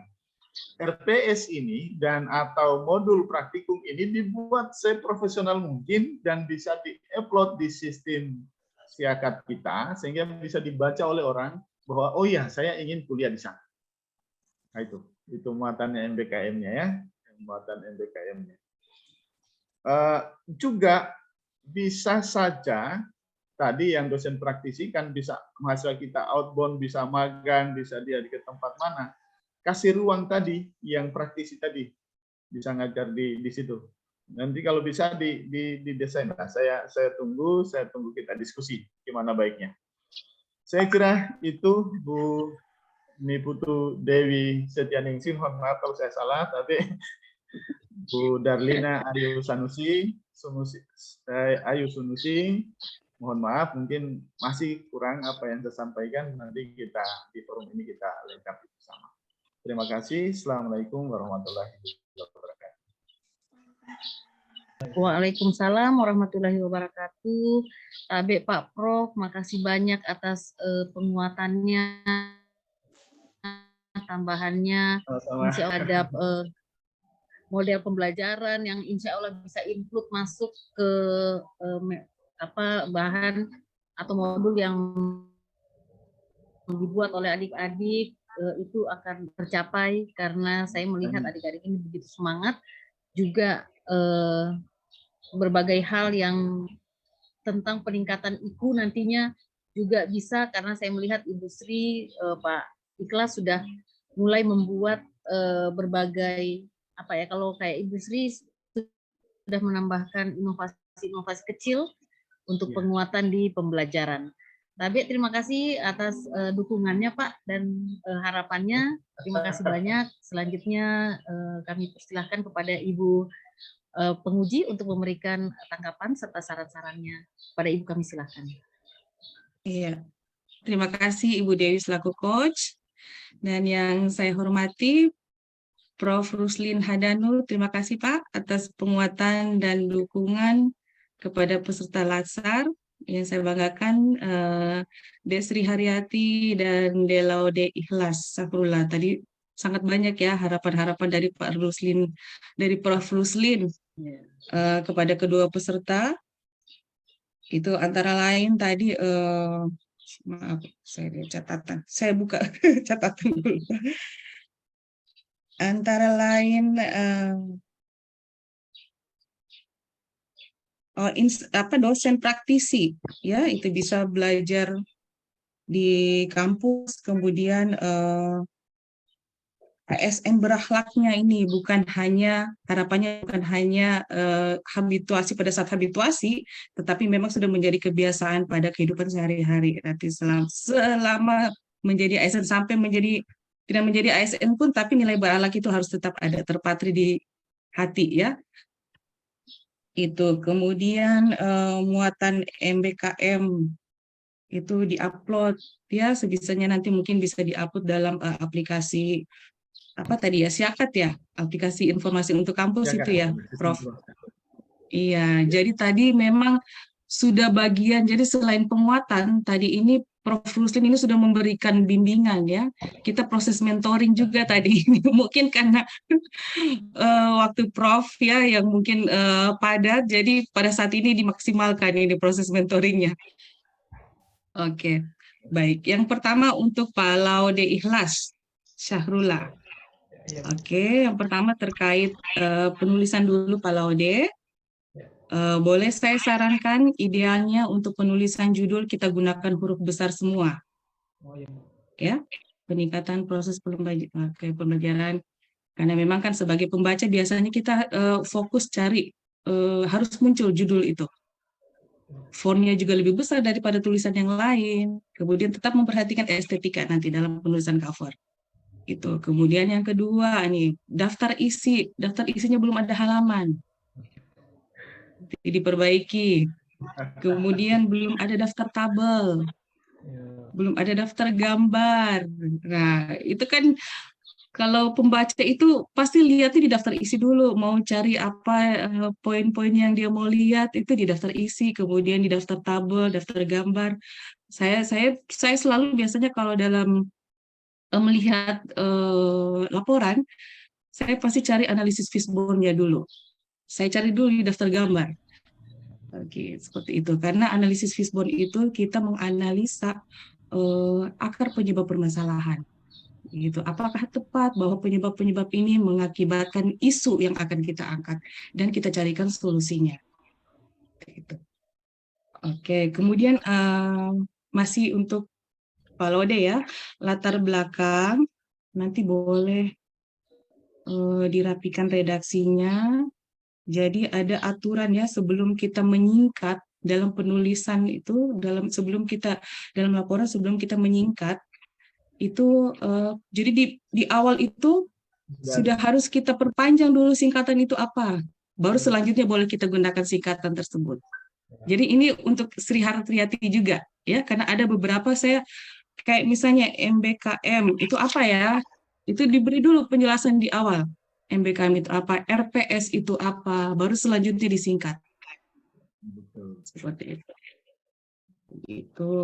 RPS ini dan atau modul praktikum ini dibuat seprofesional mungkin dan bisa di-upload di sistem siakat kita sehingga bisa dibaca oleh orang bahwa oh ya saya ingin kuliah di sana. Nah itu muatannya MBKM-nya ya, muatan MBKM-nya. Juga bisa saja tadi yang dosen praktisi kan bisa mahasiswa kita outbound, bisa magang, bisa dia di tempat mana. Kasih ruang tadi yang praktisi tadi bisa ngajar di situ. Nanti kalau bisa didesain. Nah, saya tunggu kita diskusi gimana baiknya. Saya kira itu Bu Niputu Dewi Setianingsih, mohon maaf kalau saya salah, tapi Bu Darlina Ayu Sunusi, mohon maaf mungkin masih kurang apa yang saya sampaikan, nanti kita di forum ini kita lengkapi bersama. Terima kasih. Assalamualaikum warahmatullahi wabarakatuh. Waalaikumsalam warahmatullahi wabarakatuh. Tabe Pak Prof, makasih banyak atas penguatannya, tambahannya. Sama-sama. Insya Allah ada model pembelajaran yang insya Allah bisa include masuk ke bahan atau modul yang dibuat oleh adik-adik itu akan tercapai karena saya melihat adik-adik ini begitu semangat, juga berbagai hal yang tentang peningkatan IQ nantinya juga bisa, karena saya melihat industri Pak Ikhlas sudah mulai membuat berbagai kalau kayak industri sudah menambahkan inovasi-inovasi kecil untuk penguatan di pembelajaran. Tapi terima kasih atas dukungannya Pak dan harapannya. Terima kasih banyak. Selanjutnya kami persilahkan kepada Ibu penguji untuk memberikan tanggapan serta saran-sarannya. Pada Ibu kami silakan. Iya, terima kasih Ibu Dewi selaku coach. Dan yang saya hormati Prof. Ruslin Hadanu, terima kasih Pak atas penguatan dan dukungan kepada peserta Latsar. Yang saya banggakan Desri Haryati dan Delaude Ikhlas Safrullah. Tadi sangat banyak ya harapan-harapan dari Pak Ruslin, dari Prof. Ruslin kepada kedua peserta. Itu antara lain tadi maaf, saya lihat catatan. Saya buka catatan dulu. Antara lain dosen praktisi, ya itu bisa belajar di kampus, kemudian ASN berakhlaknya ini harapannya bukan hanya habituasi pada saat habituasi, tetapi memang sudah menjadi kebiasaan pada kehidupan sehari-hari. Nanti selama menjadi ASN sampai tidak menjadi ASN pun, tapi nilai berakhlak itu harus tetap ada, terpatri di hati ya. Itu kemudian muatan MBKM itu diupload ya, sebisanya nanti mungkin bisa diupload dalam aplikasi Syakat ya, aplikasi informasi untuk kampus itu ya, Prof. Iya, jadi tadi memang sudah bagian, jadi selain penguatan, tadi ini Prof. Ruslin ini sudah memberikan bimbingan ya, kita proses mentoring juga tadi, mungkin karena waktu Prof ya yang mungkin padat, jadi pada saat ini dimaksimalkan ini proses mentoringnya. Oke, baik. Yang pertama untuk Pak Laude Ikhlas Syahrullah. Oke, yang pertama terkait penulisan dulu Pak Laude. Boleh saya sarankan idealnya untuk penulisan judul kita gunakan huruf besar semua. Ya, peningkatan proses pembelajaran. Karena memang kan sebagai pembaca biasanya kita fokus cari harus muncul judul itu. Fontnya juga lebih besar daripada tulisan yang lain. Kemudian tetap memperhatikan estetika nanti dalam penulisan cover. Itu. Kemudian yang kedua nih, daftar isinya belum ada halaman. Diperbaiki. Kemudian belum ada daftar tabel. Belum ada daftar gambar. Nah, itu kan kalau pembaca itu pasti lihatnya di daftar isi dulu, mau cari apa poin-poin yang dia mau lihat itu di daftar isi, kemudian di daftar tabel, daftar gambar. Saya selalu biasanya kalau dalam melihat laporan, saya pasti cari analisis fishbone-nya dulu. Saya cari dulu di daftar gambar. Oke, seperti itu. Karena analisis fishbone itu kita menganalisa akar penyebab permasalahan. Gitu. Apakah tepat bahwa penyebab-penyebab ini mengakibatkan isu yang akan kita angkat dan kita carikan solusinya. Gitu. Oke, kemudian masih untuk Pak Laude ya, latar belakang nanti boleh dirapikan redaksinya. Jadi ada aturan ya sebelum kita menyingkat dalam penulisan itu, sebelum kita dalam laporan sebelum kita menyingkat itu jadi di awal itu sudah harus kita perpanjang dulu singkatan itu apa, baru selanjutnya boleh kita gunakan singkatan tersebut. Jadi ini untuk Sri Haryati juga ya, karena ada beberapa saya kayak misalnya MBKM itu apa ya, itu diberi dulu penjelasan di awal. MBKM itu apa, RPS itu apa, baru selanjutnya disingkat. Betul. Seperti itu. Gitu.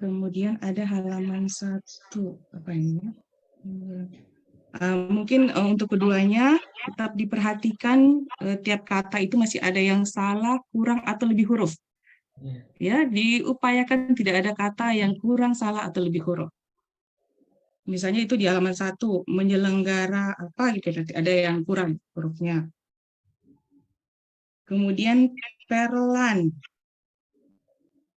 Kemudian ada halaman 1. Apa ini? Mungkin untuk keduanya tetap diperhatikan tiap kata itu masih ada yang salah, kurang, atau lebih huruf. Ya, diupayakan tidak ada kata yang kurang, salah, atau lebih huruf. Misalnya itu di halaman 1, menyelenggara apa gitu, nanti ada yang kurang hurufnya. Kemudian perlan.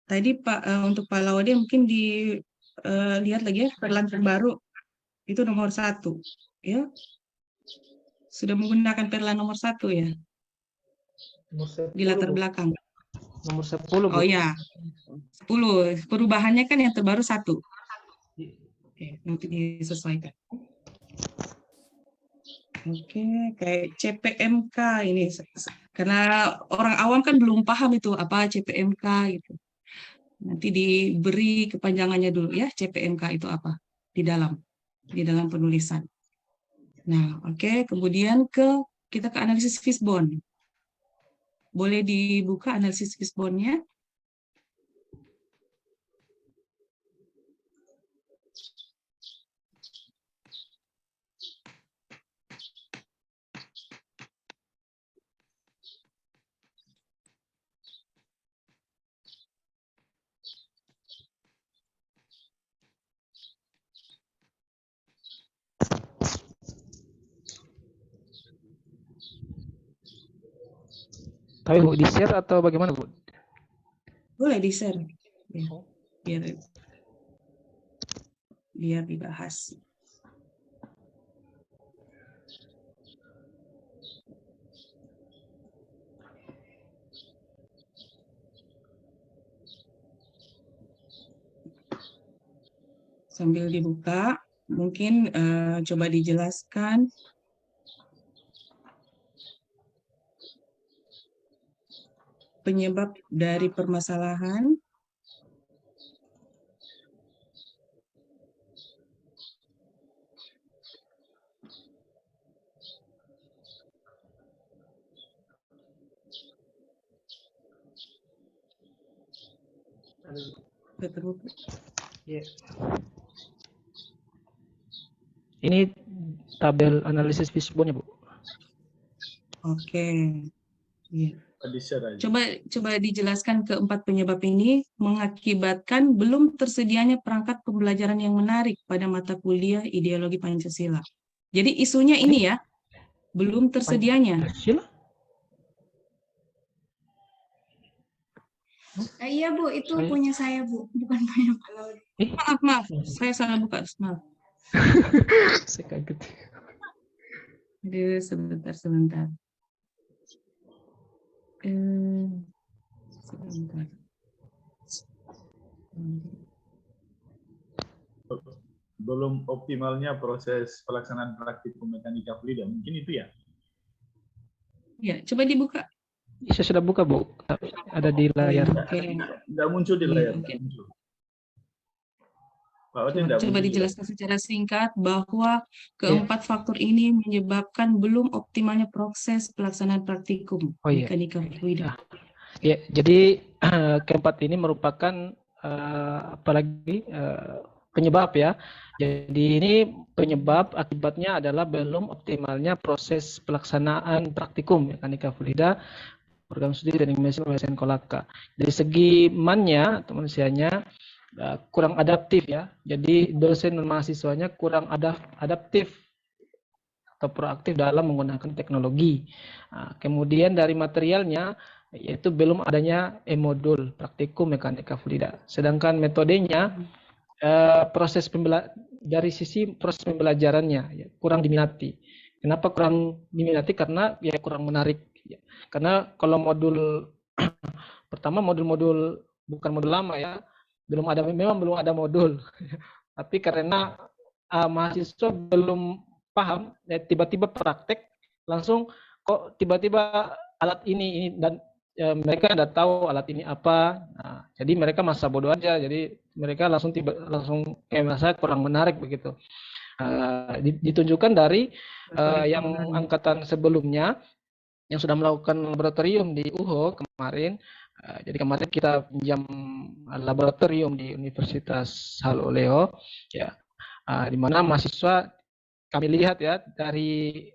Tadi untuk Pak Laude mungkin dilihat lagi ya, perlan terbaru itu nomor 1. Ya, sudah menggunakan perlan nomor 1 ya, di latar belakang. Nomor 10, Bu. Oh ya, 10. Perubahannya kan yang terbaru 1. Oke, nanti disesuaikan. Oke, kayak CPMK ini, karena orang awam kan belum paham itu apa CPMK gitu. Nanti diberi kepanjangannya dulu ya, CPMK itu apa di dalam penulisan. Nah, oke, kemudian kita ke analisis Fishbone. Boleh dibuka analisis Fishbone-nya? Tapi Bu, di-share atau bagaimana, Bu? Boleh di-share. Ya, biar dibahas. Sambil dibuka, mungkin coba dijelaskan penyebab dari permasalahan, Ya. Ini tabel analisis Fishbone-nya, Bu. Oke. Ya. Di-share aja. Coba dijelaskan keempat penyebab ini mengakibatkan belum tersedianya perangkat pembelajaran yang menarik pada mata kuliah ideologi Pancasila. Jadi isunya ini ya, belum tersedianya. Pancasila? Iya Bu, itu punya saya Bu, bukan punya Pak Laude. Maaf, saya salah buka. Maaf. Saya kaget. Aduh, sebentar. Sebentar. Belum optimalnya proses pelaksanaan praktikum mekanika fluida, mungkin itu ya? Ya, coba dibuka. Saya sudah buka, Bu. Ada di layar. Oke. Nggak muncul di layar. Oke. Nggak muncul. Pak Ode nggak Coba muncul. dijelaskan secara singkat bahwa keempat faktor ini menyebabkan belum optimalnya proses pelaksanaan praktikum mekanika fluida. Ya, jadi keempat ini merupakan penyebab ya. Jadi ini penyebab akibatnya adalah belum optimalnya proses pelaksanaan praktikum mekanika fluida program studi teknik mesin Kolaka. Dari segi mannya atau manusianya kurang adaptif ya. Jadi dosen dan mahasiswanya kurang adaptif atau proaktif dalam menggunakan teknologi. Kemudian dari materialnya yaitu belum adanya e-modul praktikum mekanika fluida. Sedangkan metodenya dari sisi proses pembelajarannya ya, kurang diminati. Kenapa kurang diminati? Karena ya kurang menarik. Ya. Karena kalau modul pertama modul-modul bukan modul lama ya, memang belum ada modul. Tapi karena mahasiswa belum paham, ya, tiba-tiba praktek langsung kok tiba-tiba alat ini dan mereka tidak tahu alat ini apa. Nah, jadi mereka masa bodoh aja. Jadi mereka langsung merasa kurang menarik begitu. ditunjukkan dari yang angkatan sebelumnya yang sudah melakukan laboratorium di UHO kemarin. Jadi kemarin kita pinjam laboratorium di Universitas Haloleo, ya, di mana mahasiswa kami lihat ya dari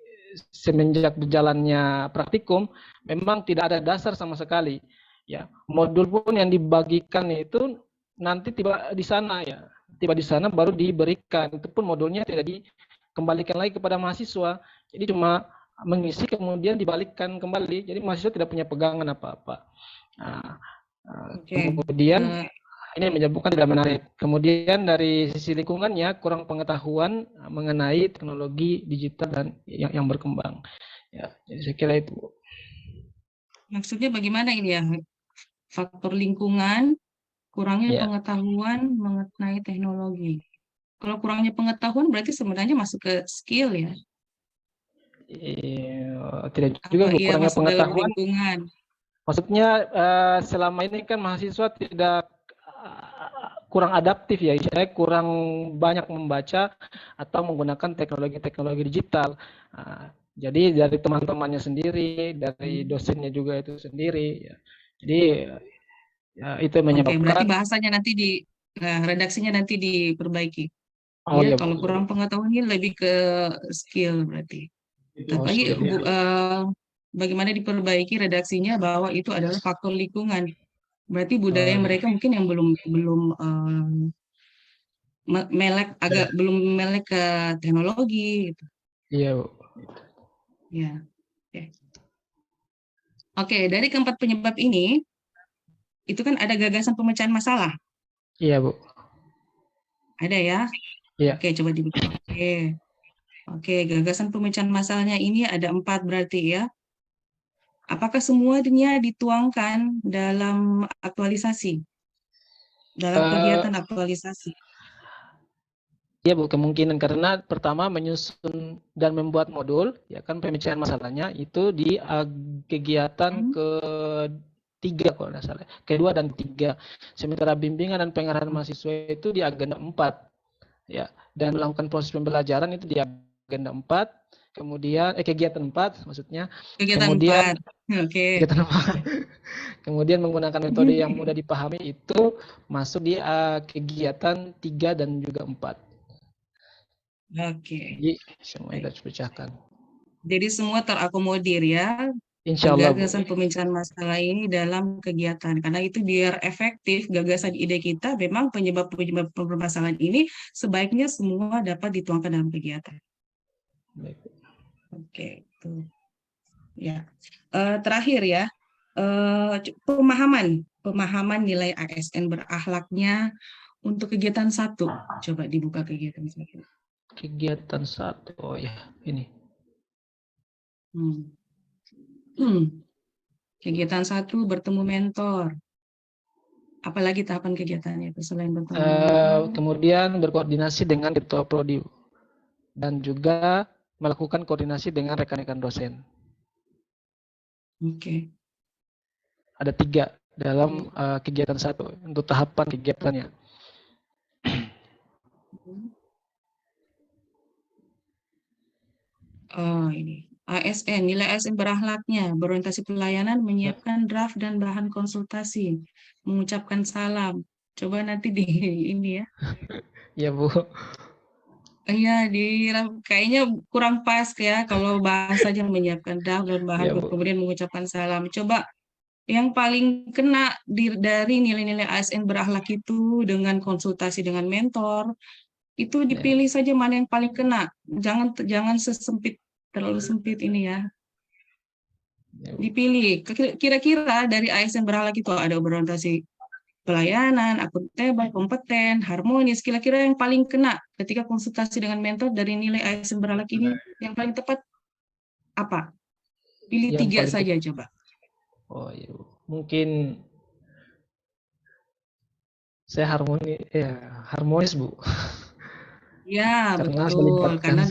semenjak berjalannya praktikum memang tidak ada dasar sama sekali. Ya, modul pun yang dibagikan itu nanti tiba di sana ya, tiba di sana baru diberikan. Itu pun modulnya tidak dikembalikan lagi kepada mahasiswa. Jadi cuma mengisi kemudian dibalikkan kembali. Jadi mahasiswa tidak punya pegangan apa-apa. Kemudian ini menyebabkan tidak menarik. Kemudian dari sisi lingkungannya kurang pengetahuan mengenai teknologi digital dan yang berkembang. Ya, jadi saya kira itu. Maksudnya bagaimana ini ya? Faktor lingkungan, kurangnya pengetahuan mengenai teknologi. Kalau kurangnya pengetahuan berarti sebenarnya masuk ke skill ya? Tidak juga kurangnya pengetahuan. Lingkungan. Maksudnya selama ini kan mahasiswa tidak kurang adaptif ya, saya kurang banyak membaca atau menggunakan teknologi digital. Jadi dari teman-temannya sendiri, dari dosennya juga itu sendiri. Ya. Jadi ya, itu menyebabkan. Berarti bahasanya nanti redaksinya nanti diperbaiki. Ya, kalau kurang pengetahuannya lebih ke skill berarti. Tapi bagaimana diperbaiki redaksinya bahwa itu adalah faktor lingkungan. Berarti budaya mereka mungkin yang belum melek ke teknologi gitu. Iya, Bu. Ya. Oke, dari keempat penyebab ini itu kan ada gagasan pemecahan masalah. Iya, Bu. Ada ya? Iya. Oke, coba dibuka. Oke, gagasan pemecahan masalahnya ini ada 4 berarti ya. Apakah semuanya dituangkan dalam aktualisasi? Dalam kegiatan aktualisasi? Iya, Bu, kemungkinan karena pertama menyusun dan membuat modul, ya kan pemecahan masalahnya itu di kegiatan ketiga kalau tidak salah, kedua dan ketiga. Sementara bimbingan dan pengarahan mahasiswa itu di agenda 4, ya, dan melakukan proses pembelajaran itu di agenda 4. Kemudian kegiatan 4 maksudnya. Kegiatan kemudian 4. Kegiatan 4. Kemudian menggunakan metode yang mudah dipahami itu masuk di kegiatan 3 dan juga 4. Jadi semua sudah dipecahkan. Jadi semua terakomodir ya. Insya Allah. Gagasan pemecahan masalah ini dalam kegiatan karena itu biar efektif gagasan ide kita memang penyebab permasalahan ini sebaiknya semua dapat dituangkan dalam kegiatan. Oke, itu. Ya. Terakhir ya. Pemahaman nilai ASN berakhlaknya untuk kegiatan 1. Coba dibuka kegiatan 1. Kegiatan 1, oh ya ini. Kegiatan 1 bertemu mentor. Apalagi tahapan kegiatannya itu selain bertemu mentor? Kemudian berkoordinasi dengan ketua prodi dan juga melakukan koordinasi dengan rekan-rekan dosen. Oke. Ada 3 dalam kegiatan 1 untuk tahapan kegiatannya. Ini ASN, nilai ASN berakhlaknya, berorientasi pelayanan, menyiapkan draft dan bahan konsultasi, mengucapkan salam. Coba nanti di ini ya. Ya, Bu. Iya, kayaknya kurang pas ya kalau bahasanya menyiapkan draft dan bahan, kemudian mengucapkan salam. Coba yang paling kena dari nilai-nilai ASN berakhlak itu dengan konsultasi dengan mentor, itu dipilih saja mana yang paling kena. Jangan terlalu sempit ini ya. Dipilih. Kira-kira dari ASN berakhlak itu ada berorientasi pelayanan, akuntabel, kompeten, harmonis. Kira-kira yang paling kena ketika konsultasi dengan mentor dari nilai ASN berakhlak ini yang paling tepat apa? Pilih yang 3 saja coba. Oh iya, mungkin saya harmonis Bu. Ya, betul. Karena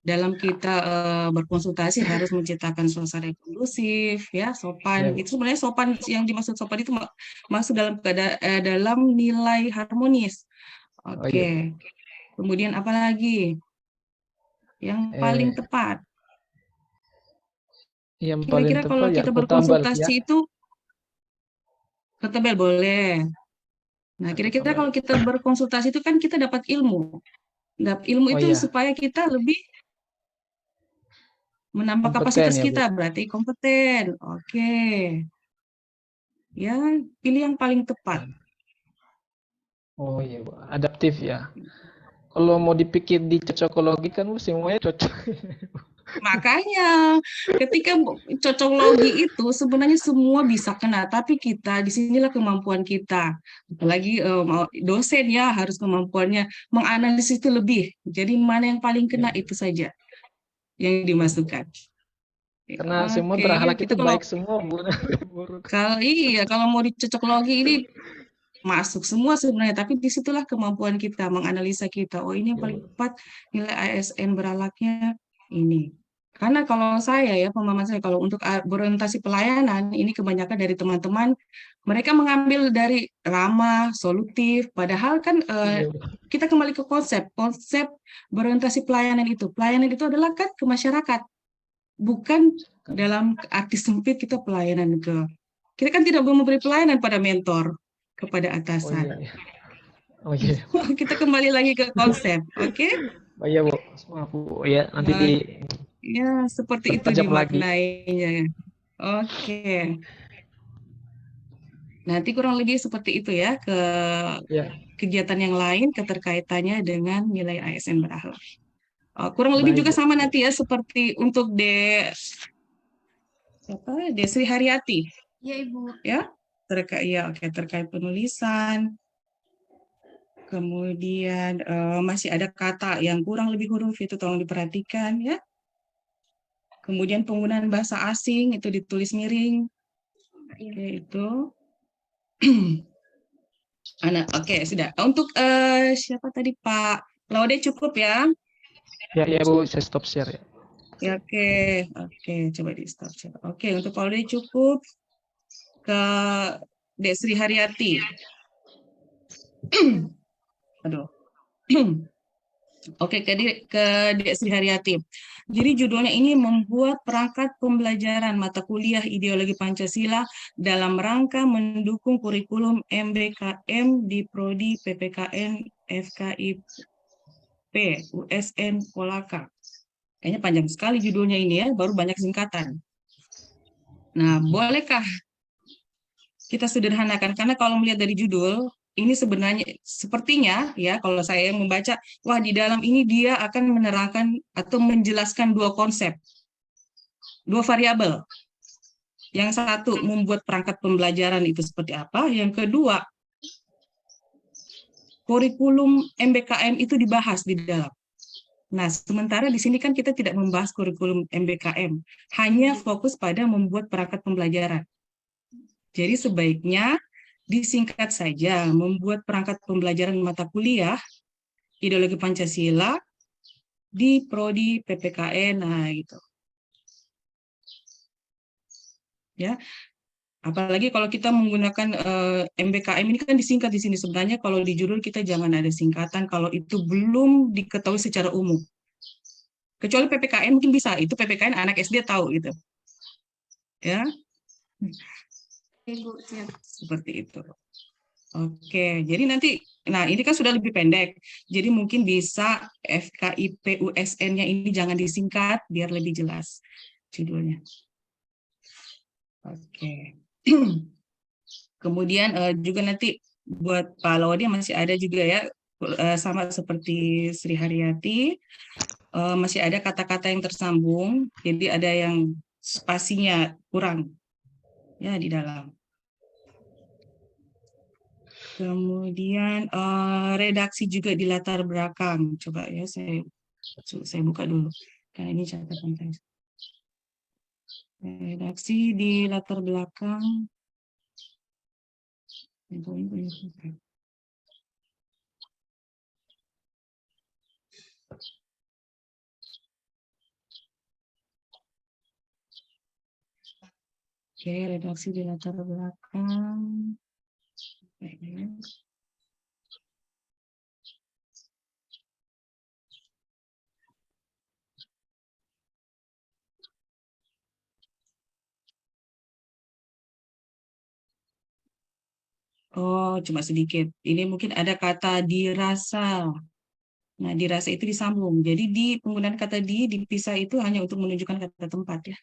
dalam kita berkonsultasi harus menciptakan suasana yang kondusif, ya, sopan. Itu sebenarnya sopan, yang dimaksud sopan itu masuk dalam nilai harmonis. Oke. Kemudian apa lagi yang paling tepat? Yang paling Kira-kira kalau tepat ya kita kota tambal ya. berkonsultasi itu tabel boleh. Nah, kira-kira Tambal. kalau kita berkonsultasi itu kan kita dapat ilmu. Ilmu Oh itu iya, supaya kita lebih menambah kompeten kapasitas ya Bu. kita, berarti kompeten. Oke. Ya, pilih yang paling tepat. Oh iya Bu, adaptif ya. Kalau mau dipikir di cocokologi kan Bu, semuanya cocok. Makanya, ketika cocoklogi itu sebenarnya semua bisa kena, tapi kita disinilah kemampuan kita. Apalagi dosen ya harus kemampuannya menganalisis itu lebih. Jadi mana yang paling kena itu saja yang dimasukkan. Karena semua Oke, berakhlak kita itu kalau baik semua Bu. Buruk. kalau mau dicocoklogi ini masuk semua sebenarnya, tapi disitulah kemampuan kita menganalisa kita. Oh, ini yang Ya, paling Bu. tepat nilai ASN berakhlaknya ini. Karena kalau saya ya, pemahaman saya kalau untuk berorientasi pelayanan ini kebanyakan dari teman-teman mereka mengambil dari ramah, solutif, padahal kan Iya, Bu. kita kembali ke konsep berorientasi pelayanan itu. Pelayanan itu adalah kan ke masyarakat, bukan dalam arti sempit kita pelayanan ke. Kita kan tidak mau memberi pelayanan pada mentor, kepada Oh iya, atasan. iya. Oh iya. Kita kembali lagi ke konsep, oke? Oh iya Bu. Maaf Bu. Ya, nanti Nah, ya, seperti itu dipertajam lagi. dimaknainya. Oke. Nanti kurang lebih seperti itu ya ke Ya, kegiatan yang lain keterkaitannya dengan nilai ASN berakhlak. Kurang lebih baik juga Bu. sama nanti ya seperti untuk Sri Haryati Ya, Ibu. ya. Terkait penulisan. Kemudian masih ada kata yang kurang lebih huruf itu tolong diperhatikan ya. Kemudian penggunaan bahasa asing itu ditulis miring. Oke, itu. Oke, sudah. Untuk siapa tadi Pak Laude cukup ya? Ya, ya Bu, saya stop share ya. Ya, oke, coba di stop share. Oke, untuk Pak Laude cukup ke Dek Sri Haryati. Aduh. Oke, ke Dek Sri Haryati. Jadi judulnya ini membuat perangkat pembelajaran mata kuliah ideologi Pancasila dalam rangka mendukung kurikulum MBKM di Prodi PPKN FKIP USN Polaka. Kayaknya panjang sekali judulnya ini ya, baru banyak singkatan. Nah, bolehkah kita sederhanakan? Karena kalau melihat dari judul, ini sebenarnya sepertinya ya kalau saya membaca, wah di dalam ini dia akan menerangkan atau menjelaskan dua konsep, dua variabel. Yang satu membuat perangkat pembelajaran itu seperti apa, yang kedua kurikulum MBKM itu dibahas di dalam. Nah, sementara di sini kan kita tidak membahas kurikulum MBKM, hanya fokus pada membuat perangkat pembelajaran. Jadi sebaiknya disingkat saja, membuat perangkat pembelajaran mata kuliah ideologi Pancasila di Prodi PPKN, nah gitu. Ya, apalagi kalau kita menggunakan MBKM ini kan disingkat di sini. Sebenarnya kalau di judul kita jangan ada singkatan kalau itu belum diketahui secara umum. Kecuali PPKN mungkin bisa, itu PPKN anak SD tahu gitu. Ya. Ibu, siap. Seperti itu. Oke, jadi nanti, nah ini kan sudah lebih pendek, jadi mungkin bisa FKIP USN-nya ini jangan disingkat, biar lebih jelas judulnya. Oke. Kemudian juga nanti buat Pak Laude masih ada juga ya, sama seperti Sri Haryati, masih ada kata-kata yang tersambung, jadi ada yang spasinya kurang ya di dalam. Kemudian redaksi juga di latar belakang. Coba ya saya buka dulu. Karena ini catatan saya. Redaksi di latar belakang. Oke, redaksi di latar belakang. Oh, cuma sedikit. Ini mungkin ada kata dirasa. Nah, dirasa itu disambung. Jadi di penggunaan kata dipisah itu hanya untuk menunjukkan kata tempat ya.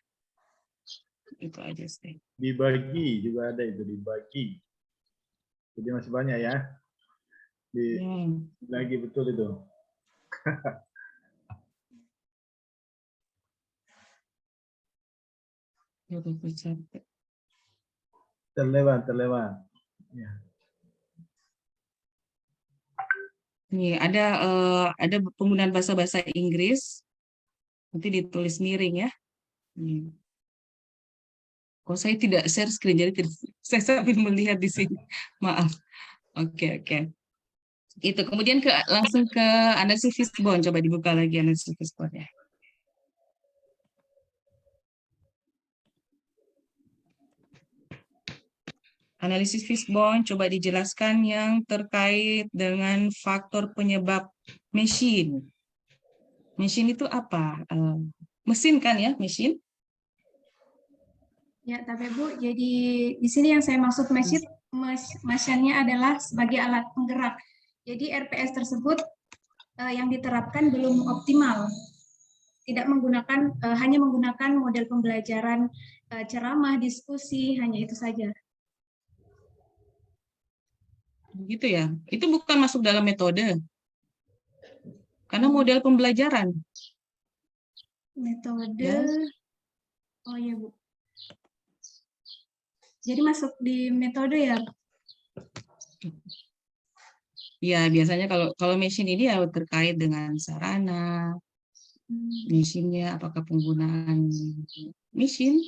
Itu aja sih. Dibagi juga ada itu, dibagi. Jadi masih banyak ya. Lagi betul itu. Terlewat. Ya. Nih, ada penggunaan bahasa Inggris. Nanti ditulis miring ya. Kok saya tidak share screen, jadi saya sambil melihat di sini. Maaf. Oke. Itu kemudian langsung ke analisis fishbone. Coba dibuka lagi analisis fishbone ya. Analisis fishbone coba dijelaskan yang terkait dengan faktor penyebab mesin. Mesin itu apa? Mesin kan ya, mesin? Ya, tapi Bu, jadi di sini yang saya maksud mesinnya adalah sebagai alat penggerak. Jadi RPS tersebut yang diterapkan belum optimal. Tidak menggunakan hanya menggunakan model pembelajaran ceramah, diskusi, hanya itu saja. Gitu ya. Itu bukan masuk dalam metode. Karena model pembelajaran. Metode. Ya. Oh iya, Bu. Jadi masuk di metode ya? Ya, biasanya kalau mesin ini ya terkait dengan sarana, mesinnya, apakah penggunaan mesin.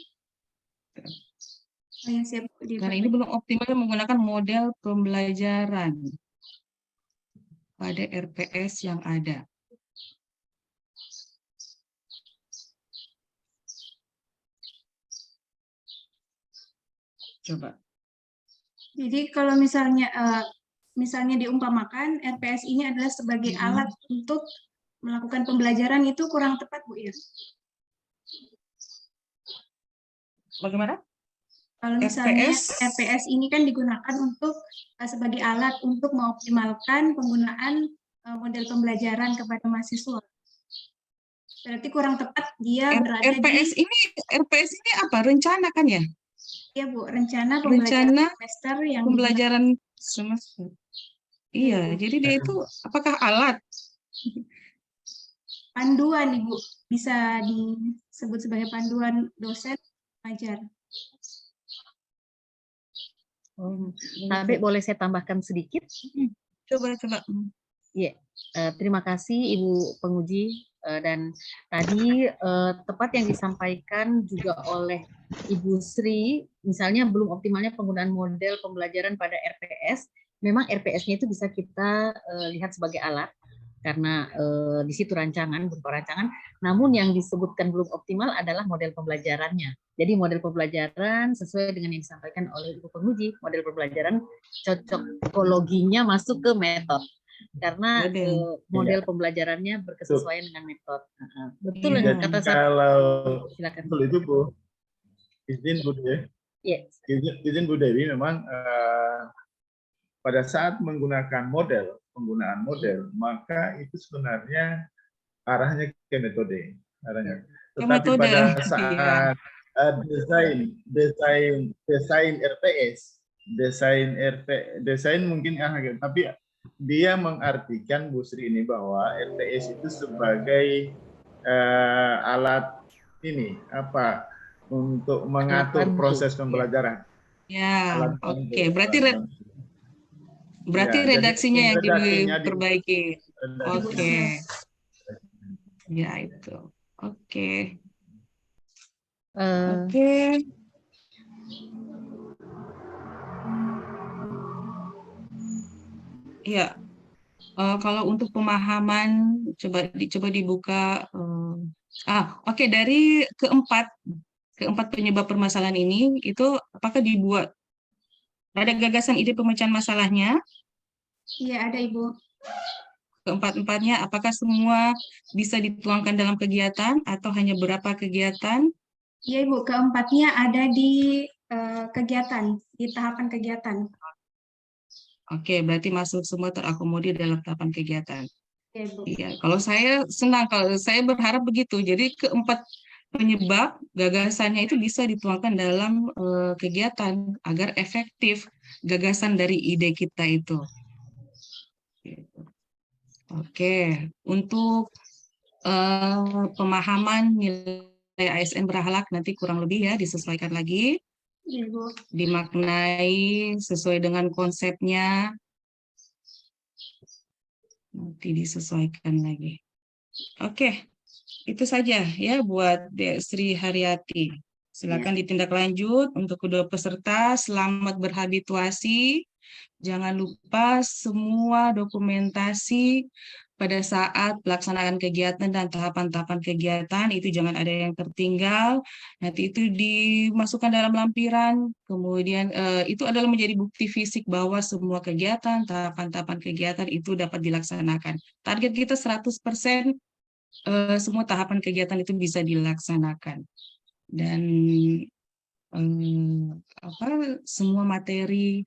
Oh, ya, siap. Karena ini belum optimal menggunakan model pembelajaran pada RPS yang ada. Coba. Jadi kalau misalnya diumpamakan RPS ini adalah sebagai alat untuk melakukan pembelajaran, itu kurang tepat, Bu ya? Bagaimana? Kalau misalnya RPS ini kan digunakan untuk sebagai alat untuk mengoptimalkan penggunaan model pembelajaran kepada mahasiswa. Berarti kurang tepat dia berada RPS ini apa? Rencana kan ya? Iya, Bu, rencana pembelajaran semester yang pembelajaran semester. Iya, jadi dia itu apakah alat? Panduan, Ibu. Bisa disebut sebagai panduan dosen pengajar. Tapi boleh saya tambahkan sedikit? Coba. Iya, terima kasih Ibu penguji, dan tadi tepat yang disampaikan juga oleh Ibu Sri, misalnya belum optimalnya penggunaan model pembelajaran pada RPS. Memang RPS-nya itu bisa kita lihat sebagai alat karena di situ rancangan, berupa rancangan. Namun yang disebutkan belum optimal adalah model pembelajarannya. Jadi model pembelajaran sesuai dengan yang disampaikan oleh Ibu penguji, model pembelajaran cocokologinya masuk ke metode. Karena model pembelajarannya berkesesuaian dengan metode. Betul yang kata saya. Kalau silakan. betul itu Bu, izin Bu Dewi. Yes. Izin Bu Dewi, memang pada saat menggunakan penggunaan model, maka itu sebenarnya arahnya ke metode. Tetapi pada saat desain RPS, desain mungkin tapi dia mengartikan Bu Sri ini bahwa RPS itu sebagai alat ini untuk mengatur proses pembelajaran. Ya, oke. Berarti redaksinya yang diperbaiki. Oke. Ya itu. Oke. Iya. Kalau untuk pemahaman coba dibuka. Oke, dari keempat penyebab permasalahan ini itu apakah dibuat ada gagasan ide pemecahan masalahnya? Iya, ada Ibu. Keempat-empatnya apakah semua bisa dituangkan dalam kegiatan atau hanya berapa kegiatan? Iya Ibu, keempatnya ada di kegiatan, di tahapan kegiatan. Oke, berarti masuk semua terakomodir dalam tahapan kegiatan. Oke, Bu. Iya, kalau saya senang, kalau saya berharap begitu. Jadi keempat penyebab gagasannya itu bisa dituangkan dalam kegiatan agar efektif gagasan dari ide kita itu. Gitu. Oke, untuk pemahaman nilai ASN berakhlak nanti kurang lebih ya disesuaikan lagi, Iya, Bu. dimaknai sesuai dengan konsepnya, nanti disesuaikan lagi. Oke, itu saja ya buat Dek Sri Haryati. Silakan ditindaklanjut untuk kedua peserta. Selamat berhabituasi. Jangan lupa semua dokumentasi pada saat pelaksanaan kegiatan dan tahapan-tahapan kegiatan itu jangan ada yang tertinggal. Nanti itu dimasukkan dalam lampiran. Kemudian itu adalah menjadi bukti fisik bahwa semua kegiatan, tahapan-tahapan kegiatan itu dapat dilaksanakan. Target kita 100%. Semua tahapan kegiatan itu bisa dilaksanakan dan semua materi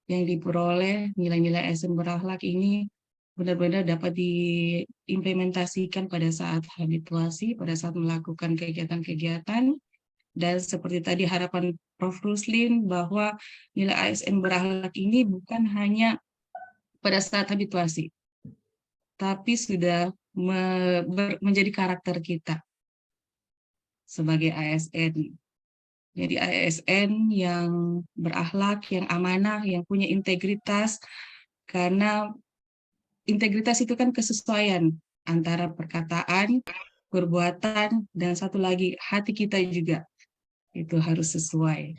yang diperoleh nilai-nilai ASN berakhlak ini benar-benar dapat diimplementasikan pada saat habituasi, pada saat melakukan kegiatan-kegiatan. Dan seperti tadi harapan Prof. Ruslin bahwa nilai ASN berakhlak ini bukan hanya pada saat habituasi, tapi sudah menjadi karakter kita sebagai ASN. Jadi ASN yang berakhlak, yang amanah, yang punya integritas, karena integritas itu kan kesesuaian antara perkataan, perbuatan, dan satu lagi hati kita juga itu harus sesuai.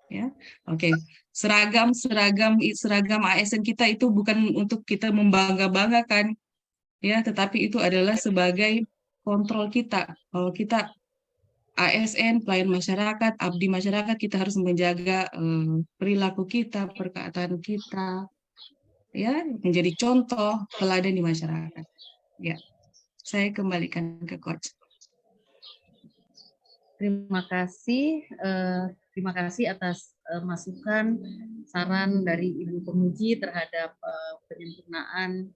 Ya, oke. Seragam ASN kita itu bukan untuk kita membangga-banggakan, ya, tetapi itu adalah sebagai kontrol kita. Kalau kita ASN, pelayan masyarakat, abdi masyarakat, kita harus menjaga perilaku kita, perkataan kita, ya, menjadi contoh teladan di masyarakat. Ya, saya kembalikan ke Coach. Terima kasih atas masukan, saran dari Ibu Pemuji terhadap penyempurnaan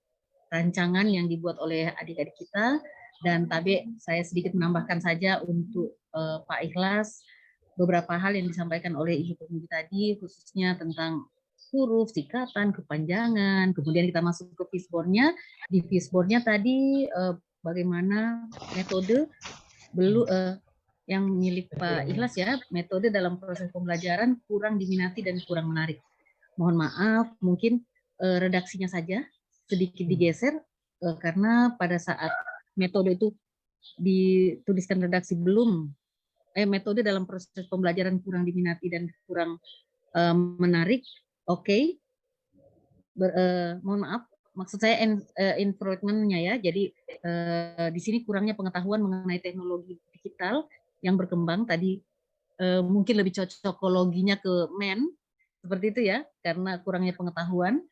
rancangan yang dibuat oleh adik-adik kita. Dan Tabe, saya sedikit menambahkan saja untuk Pak Ikhlas, beberapa hal yang disampaikan oleh Ibu Pemuji tadi, khususnya tentang huruf, singkatan, kepanjangan, kemudian kita masuk ke fishbone-nya. Di fishbone-nya tadi bagaimana metode yang milik Pak Ikhlas ya, metode dalam proses pembelajaran kurang diminati dan kurang menarik. Mohon maaf, mungkin redaksinya saja sedikit digeser karena pada saat metode itu dituliskan redaksi belum, metode dalam proses pembelajaran kurang diminati dan kurang menarik. Oke. Mohon maaf, maksud saya improvement-nya ya. Jadi di sini kurangnya pengetahuan mengenai teknologi digital yang berkembang tadi, mungkin lebih cocokologinya ke men, seperti itu ya, karena kurangnya pengetahuan.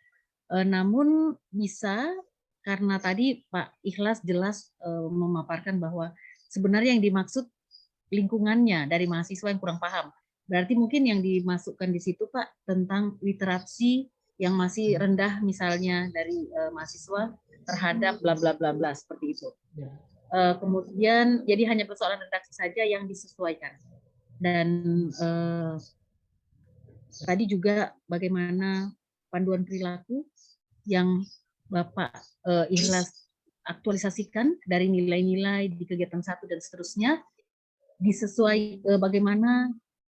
Namun bisa karena tadi Pak Ikhlas jelas memaparkan bahwa sebenarnya yang dimaksud lingkungannya dari mahasiswa yang kurang paham. Berarti mungkin yang dimasukkan di situ Pak tentang literasi yang masih rendah misalnya dari mahasiswa terhadap bla bla bla bla seperti itu. Kemudian jadi hanya persoalan redaksi saja yang disesuaikan. Dan tadi juga bagaimana panduan perilaku yang Bapak Ikhlas aktualisasikan dari nilai-nilai di kegiatan 1 dan seterusnya disesuai bagaimana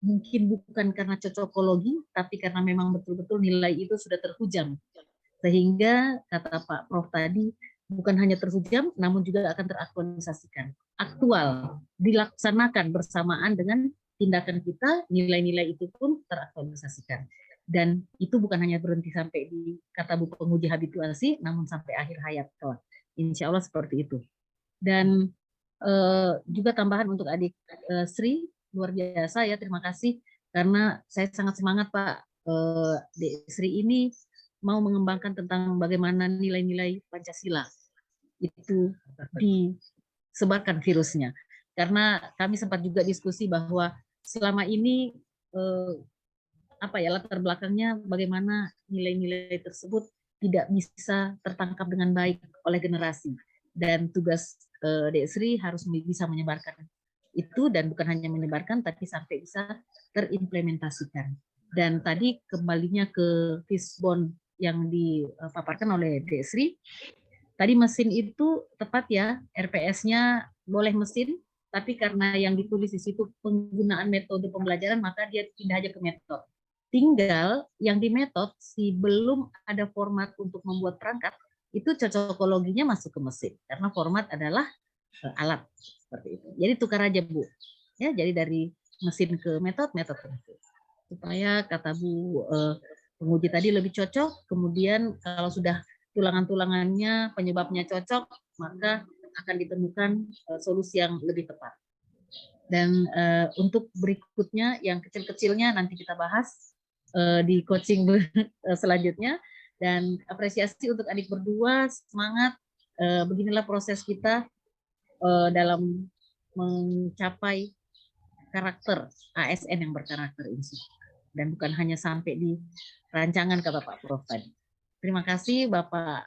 mungkin bukan karena cocokologi tapi karena memang betul-betul nilai itu sudah terhujam sehingga kata Pak Prof tadi bukan hanya terhujam namun juga akan teraktualisasikan, aktual, dilaksanakan bersamaan dengan tindakan kita, nilai-nilai itu pun teraktualisasikan. Dan itu bukan hanya berhenti sampai di kata Bu Pemuji habituasi, namun sampai akhir hayat kelak. Insya Allah seperti itu. Dan juga tambahan untuk adik Sri, luar biasa ya, terima kasih. Karena saya sangat semangat Pak, Dek Sri ini mau mengembangkan tentang bagaimana nilai-nilai Pancasila itu disebarkan virusnya. Karena kami sempat juga diskusi bahwa selama ini apa ya, latar belakangnya bagaimana nilai-nilai tersebut tidak bisa tertangkap dengan baik oleh generasi, dan tugas Dek Sri harus bisa menyebarkan itu, dan bukan hanya menyebarkan tapi sampai bisa terimplementasikan. Dan tadi kembalinya ke fishbone yang dipaparkan oleh Dek Sri, tadi mesin itu tepat ya, RPS-nya boleh mesin, tapi karena yang ditulis di situ penggunaan metode pembelajaran, maka dia pindah aja ke metode. Tinggal yang di metode, si belum ada format untuk membuat perangkat, itu cocokologinya masuk ke mesin, karena format adalah alat seperti itu. Jadi tukar aja Bu, ya. Jadi dari mesin ke metode, metode ke mesin, supaya kata Bu penguji tadi lebih cocok. Kemudian kalau sudah tulangan-tulangannya penyebabnya cocok, maka akan ditemukan solusi yang lebih tepat. Dan untuk berikutnya yang kecil-kecilnya nanti kita bahas di coaching selanjutnya. Dan apresiasi untuk adik berdua, semangat. Beginilah proses kita dalam mencapai karakter ASN yang berkarakter ini, dan bukan hanya sampai di rancangan kata Pak Prof tadi. Terima kasih Bapak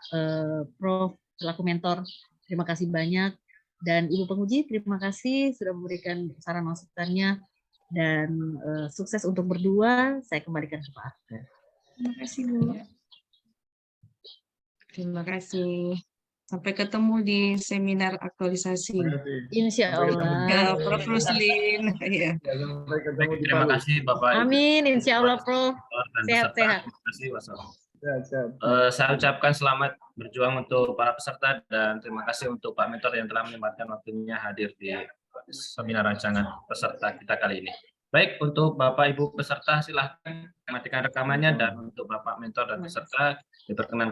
Prof selaku mentor, terima kasih banyak, dan Ibu penguji terima kasih sudah memberikan saran masukannya, dan sukses untuk berdua. Saya kembalikan ke Pak Arthur. Terima kasih Bu. Terima kasih. Sampai ketemu di seminar aktualisasi. Insya Ya, Allah. Prof. Ruslin. Ya. Sampai ketemu di Terima Palu. kasih Bapak. Amin, insya Allah Prof. Dan Sehat-sehat. Terima kasih. Wassalamualaikum. Sehat. Saya ucapkan selamat berjuang untuk para peserta, dan terima kasih untuk Pak Mentor yang telah menyempatkan waktunya hadir di seminar rancangan peserta kita kali ini. Baik, untuk Bapak Ibu peserta silahkan matikan rekamannya, dan untuk Bapak Mentor dan peserta diperkenankan